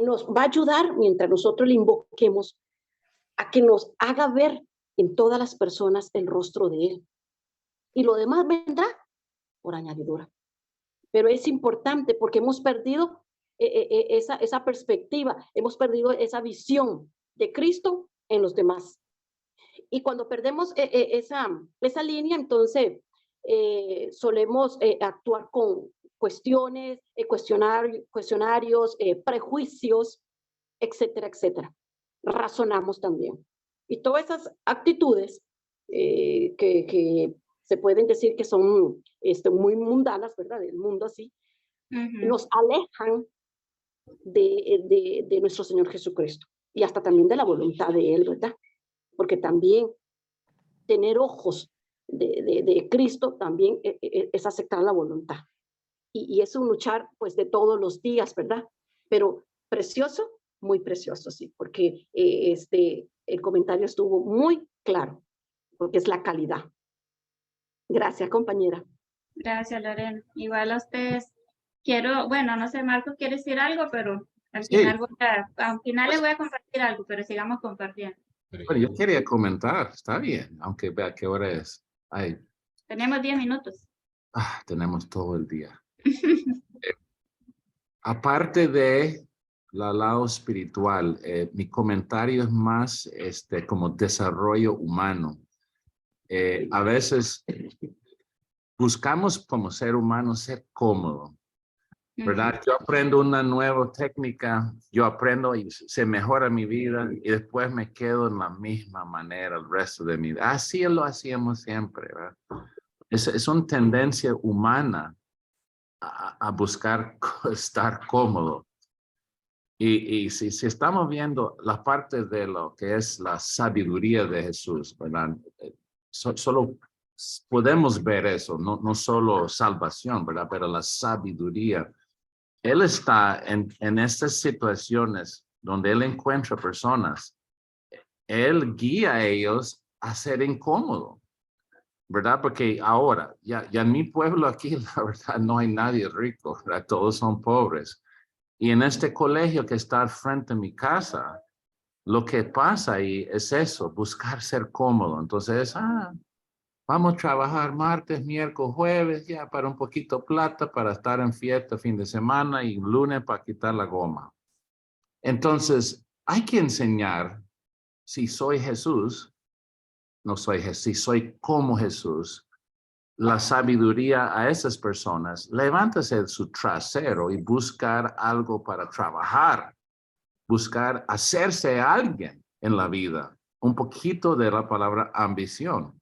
S3: nos va a ayudar mientras nosotros le invoquemos a que nos haga ver en todas las personas el rostro de Él. Y lo demás vendrá por añadidura. Pero es importante porque hemos perdido esa perspectiva, hemos perdido esa visión de Cristo en los demás. Y cuando perdemos esa línea, entonces solemos actuar cuestiones, cuestionarios, prejuicios, etcétera, etcétera. Razonamos también. Y todas esas actitudes que se pueden decir que son muy mundanas, ¿verdad? Del mundo así, nos alejan de nuestro Señor Jesucristo y hasta también de la voluntad de Él, ¿verdad? Porque también tener ojos de Cristo también es aceptar la voluntad. Y es un luchar pues de todos los días, ¿verdad? Pero precioso, muy precioso, sí, porque el comentario estuvo muy claro, porque es la calidad. Gracias, compañera.
S5: Gracias, Lorena. Igual a ustedes quiero, bueno, no sé, Marco quiere decir algo, pero al
S1: Sí.
S5: final al final les voy a compartir algo, pero sigamos compartiendo.
S1: Bueno, yo quería comentar, está bien, aunque vea qué hora es. Ay,
S5: Tenemos 10 minutos.
S1: tenemos todo el día. Aparte de la lado espiritual, mi comentario es más como desarrollo humano. A veces buscamos como ser humano ser cómodo, ¿verdad? Yo aprendo una nueva técnica, yo aprendo y se mejora mi vida y después me quedo en la misma manera el resto de mi vida. Así lo hacíamos siempre, ¿verdad? Es una tendencia humana a buscar estar cómodo. Y si estamos viendo la parte de lo que es la sabiduría de Jesús, ¿verdad? Solo podemos ver eso, no solo salvación, ¿verdad? Pero la sabiduría. Él está en estas situaciones donde él encuentra personas. Él guía a ellos a ser incómodo, ¿verdad? Porque ahora, ya en mi pueblo aquí, la verdad, no hay nadie rico, ¿verdad? Todos son pobres. Y en este colegio que está al frente de mi casa, lo que pasa ahí es eso, buscar ser cómodo. Entonces, vamos a trabajar martes, miércoles, jueves, ya para un poquito plata, para estar en fiesta fin de semana y lunes para quitar la goma. Entonces, hay que enseñar, si soy Jesús, no soy Jesús, si soy como Jesús, la sabiduría a esas personas. Levántese de su trasero y buscar algo para trabajar, buscar hacerse alguien en la vida. Un poquito de la palabra ambición,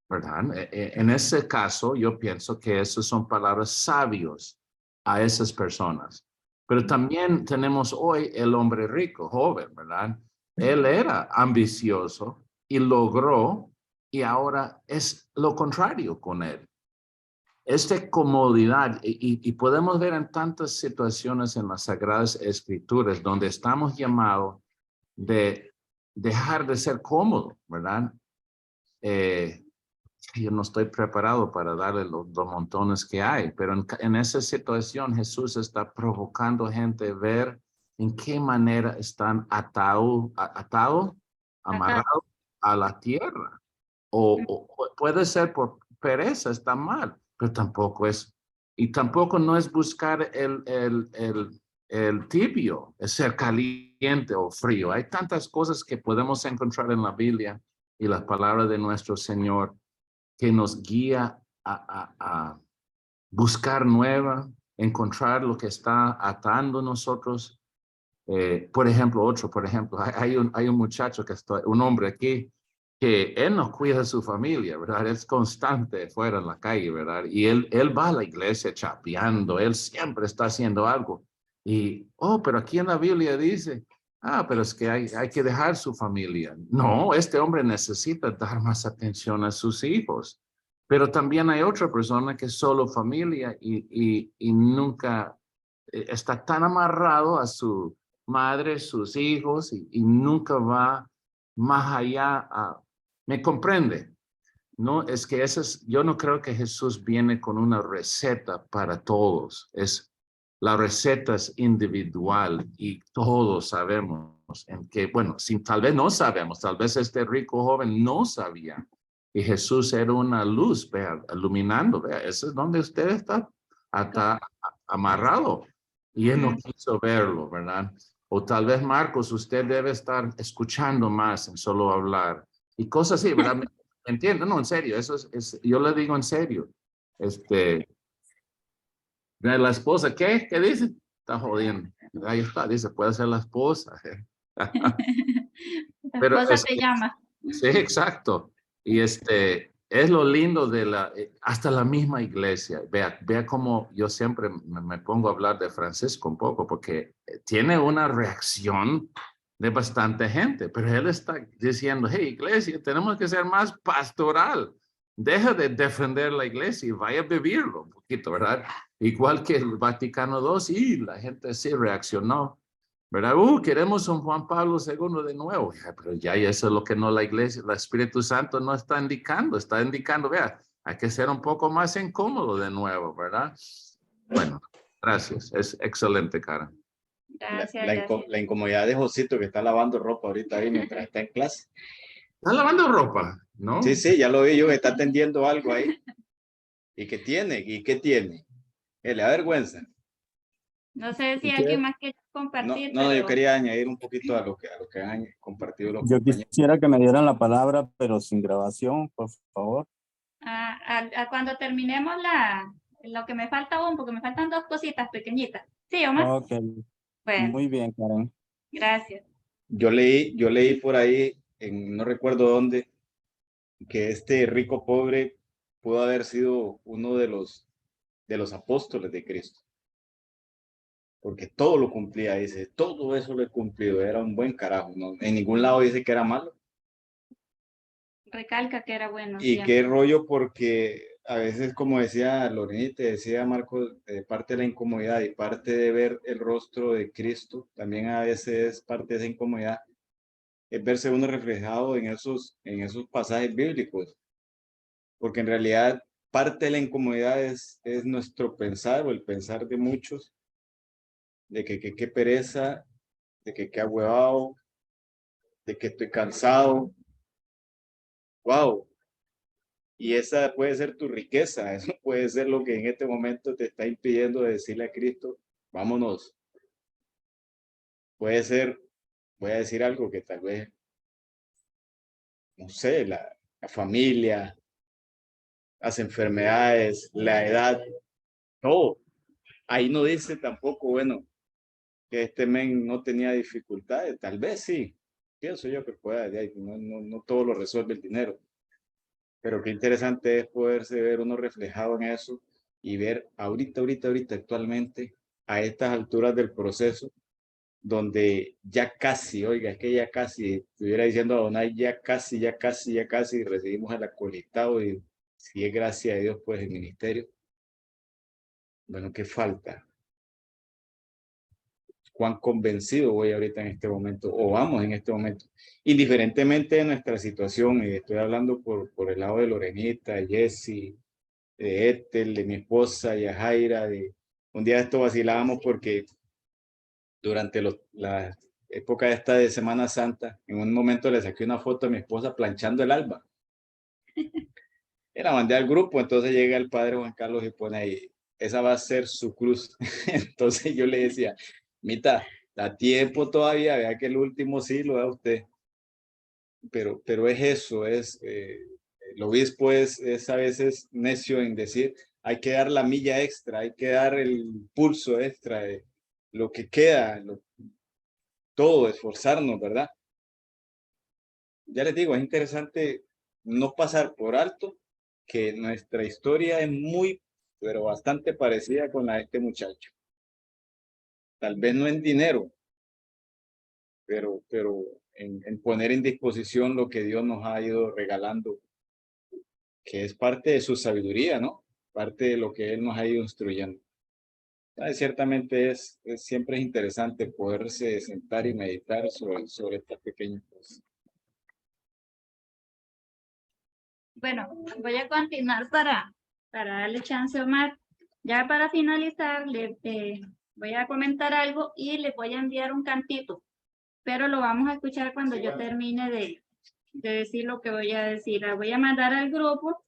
S1: ¿verdad? En ese caso, yo pienso que esas son palabras sabios a esas personas. Pero también tenemos hoy el hombre rico, joven, ¿verdad? Él era ambicioso y logró, y ahora es lo contrario con él. Esta comodidad, y podemos ver en tantas situaciones en las Sagradas Escrituras donde estamos llamados de dejar de ser cómodo, ¿verdad? Yo no estoy preparado para darle los montones que hay, pero en esa situación Jesús está provocando gente a ver en qué manera están atados, amarrados a la tierra. O puede ser por pereza, está mal, pero tampoco es, y tampoco no es buscar el tibio, es ser caliente o frío. Hay tantas cosas que podemos encontrar en la Biblia y las palabras de nuestro Señor que nos guía a buscar nueva, encontrar lo que está atando nosotros. Por ejemplo, hay un muchacho un hombre aquí, que él no cuida de su familia, ¿verdad? Es constante fuera en la calle, ¿verdad? Y él va a la iglesia chapeando, él siempre está haciendo algo. Y, pero aquí en la Biblia dice, pero es que hay que dejar su familia. No, este hombre necesita dar más atención a sus hijos. Pero también hay otra persona que es solo familia y nunca está tan amarrado a su madre, sus hijos y nunca va más allá. ¿Me comprende? No, es que yo no creo que Jesús viene con una receta para todos. La receta es individual y todos sabemos en que, bueno, tal vez no sabemos, tal vez este rico joven no sabía. Y Jesús era una luz, vea, iluminando, vea, eso es donde usted está amarrado. Y él no quiso verlo, ¿verdad? O tal vez, Marcos, usted debe estar escuchando más en solo hablar. Y cosas así, ¿verdad? ¿Me entiende? No, en serio, yo le digo en serio. La esposa, ¿qué? ¿Qué dice? Está jodiendo. Ahí está, dice, puede ser la esposa.
S5: Tu
S1: Pero
S5: esposa te llama.
S1: sí, exacto. Y es lo lindo de hasta la misma iglesia. Vea cómo yo siempre me pongo a hablar de Francisco un poco, porque tiene una reacción de bastante gente, pero él está diciendo, hey, iglesia, tenemos que ser más pastoral. Deja de defender la iglesia y vaya a vivirlo un poquito, ¿verdad? Igual que el Vaticano II, sí, la gente sí reaccionó. ¿Verdad? Queremos un Juan Pablo II de nuevo. Pero ya eso es lo que no la iglesia, el Espíritu Santo no está indicando, vea, hay que ser un poco más incómodo de nuevo, ¿verdad? Bueno, gracias, es excelente, Karen.
S5: Gracias, gracias.
S6: La incomodidad de Josito que está lavando ropa ahorita ahí mientras está en clase.
S1: ¿Estás lavando ropa? ¿No?
S6: Sí, sí, ya lo vi yo, que está atendiendo algo ahí. ¿Y qué tiene? ¿Y qué tiene? Le da vergüenza.
S5: No sé si
S6: ¿Y
S5: alguien
S6: qué?
S5: más quiere compartir,
S6: No, yo
S5: pero
S6: quería añadir un poquito a lo que han compartido los
S7: Yo
S6: compañeros.
S7: quisiera que me dieran la palabra, pero sin grabación, por favor.
S5: cuando terminemos lo que me falta aún, porque me faltan dos cositas pequeñitas. ¿Sí, Omar?
S7: Ok,
S5: Bueno,
S7: muy bien, Karen.
S5: gracias.
S6: Yo leí por ahí, no recuerdo dónde, que este rico pobre pudo haber sido uno de los apóstoles de Cristo. Porque todo lo cumplía, dice, todo eso lo he cumplido, era un buen carajo, ¿no? En ningún lado dice que era malo.
S5: Recalca que era bueno
S6: Y
S5: siempre.
S6: qué rollo, porque a veces, como decía Lorenita, decía Marcos, parte de la incomodidad y parte de ver el rostro de Cristo, también a veces parte de esa incomodidad, es verse uno reflejado en esos pasajes bíblicos, porque en realidad parte de la incomodidad es nuestro pensar o el pensar de muchos, de que qué pereza, de que qué ahuevado, de que estoy cansado. Wow. Y esa puede ser tu riqueza, eso puede ser lo que en este momento te está impidiendo decirle a Cristo, vámonos. Puede ser, voy a decir algo que tal vez, no sé, la familia, las enfermedades, la edad, todo. Ahí no dice tampoco, bueno, que este men no tenía dificultades, tal vez sí, pienso yo que pueda, no todo lo resuelve el dinero. Pero qué interesante es poderse ver uno reflejado en eso y ver ahorita, actualmente, a estas alturas del proceso, donde ya casi, oiga, es que ya casi, estuviera diciendo a Donay, ya casi, recibimos el acolitado y si es gracia de Dios, pues el ministerio. Bueno, ¿qué falta? ¿Cuán convencido voy ahorita en este momento o vamos en este momento? Indiferentemente de nuestra situación, y estoy hablando por el lado de Lorenita, de Jessy, de Ethel, de mi esposa, Yajaira, un día esto vacilábamos porque durante la época esta de Semana Santa, en un momento le saqué una foto a mi esposa planchando el alba. Y la mandé al grupo, entonces llega el padre Juan Carlos y pone ahí, esa va a ser su cruz. Entonces yo le decía, Mita, da tiempo todavía, vea que el último sí lo da usted. Pero es eso, el obispo es a veces necio en decir, hay que dar la milla extra, hay que dar el pulso extra, lo que queda, todo, esforzarnos, ¿verdad? Ya les digo, es interesante no pasar por alto que nuestra historia es muy, pero bastante parecida con la de este muchacho. Tal vez no en dinero, pero en poner en disposición lo que Dios nos ha ido regalando, que es parte de su sabiduría, ¿no? Parte de lo que Él nos ha ido instruyendo. Ciertamente siempre es interesante poderse sentar y meditar sobre estas pequeñas cosas.
S5: Bueno, voy a continuar para darle chance a Omar. Ya para finalizar, voy a comentar algo y le voy a enviar un cantito, pero lo vamos a escuchar cuando yo termine de decir lo que voy a decir. La voy a mandar al grupo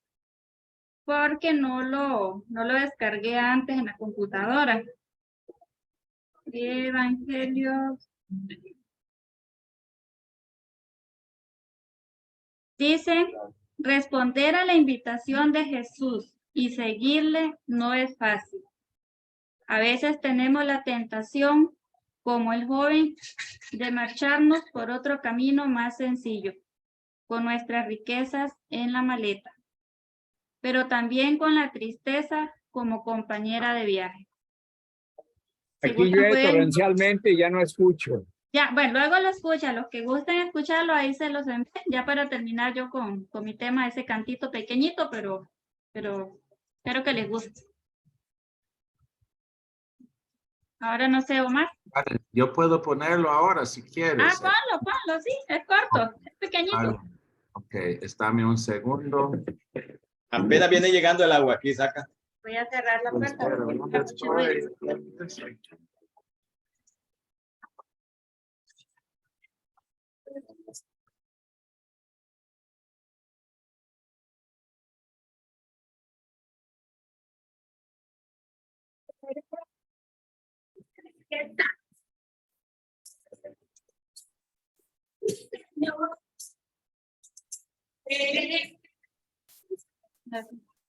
S5: porque no lo descargué antes en la computadora. Evangelio. Dice, responder a la invitación de Jesús y seguirle no es fácil. A veces tenemos la tentación, como el joven, de marcharnos por otro camino más sencillo, con nuestras riquezas en la maleta, pero también con la tristeza como compañera de viaje. Si
S8: Aquí
S5: gustan,
S8: llueve
S5: pueden-
S8: torrencialmente y ya no escucho.
S5: Ya, bueno, luego lo escuchan, los que gusten escucharlo, ahí se los envío, ya para terminar yo con mi tema, ese cantito pequeñito, pero espero que les guste. Ahora no sé, Omar.
S1: Yo puedo ponerlo ahora si quieres.
S5: Ponlo, sí, es corto, es pequeñito.
S1: Ok, espérame un segundo.
S6: Apenas viene llegando el agua aquí, saca.
S5: Voy a cerrar la puerta.
S1: Espera,
S5: porque
S1: ¿dónde
S5: está mucho ruido.
S1: estoy?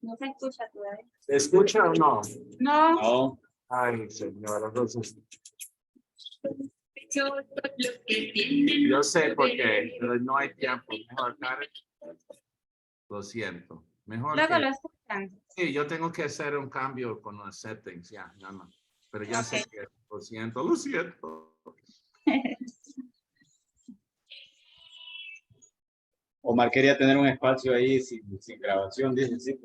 S5: No se escucha todavía.
S1: ¿Se escucha o no?
S5: No.
S6: No.
S1: Ay, señora, entonces. Yo sé por qué, pero no hay tiempo. Mejor, Karen. Lo siento. Mejor
S5: Luego
S1: que-
S5: lo escuchan.
S1: Sí, yo tengo que hacer un cambio con los settings, ya, nada más. Pero ya sé
S5: Ok.
S1: que lo siento, lo siento.
S6: Omar quería tener un espacio ahí sin grabación, dice, sí,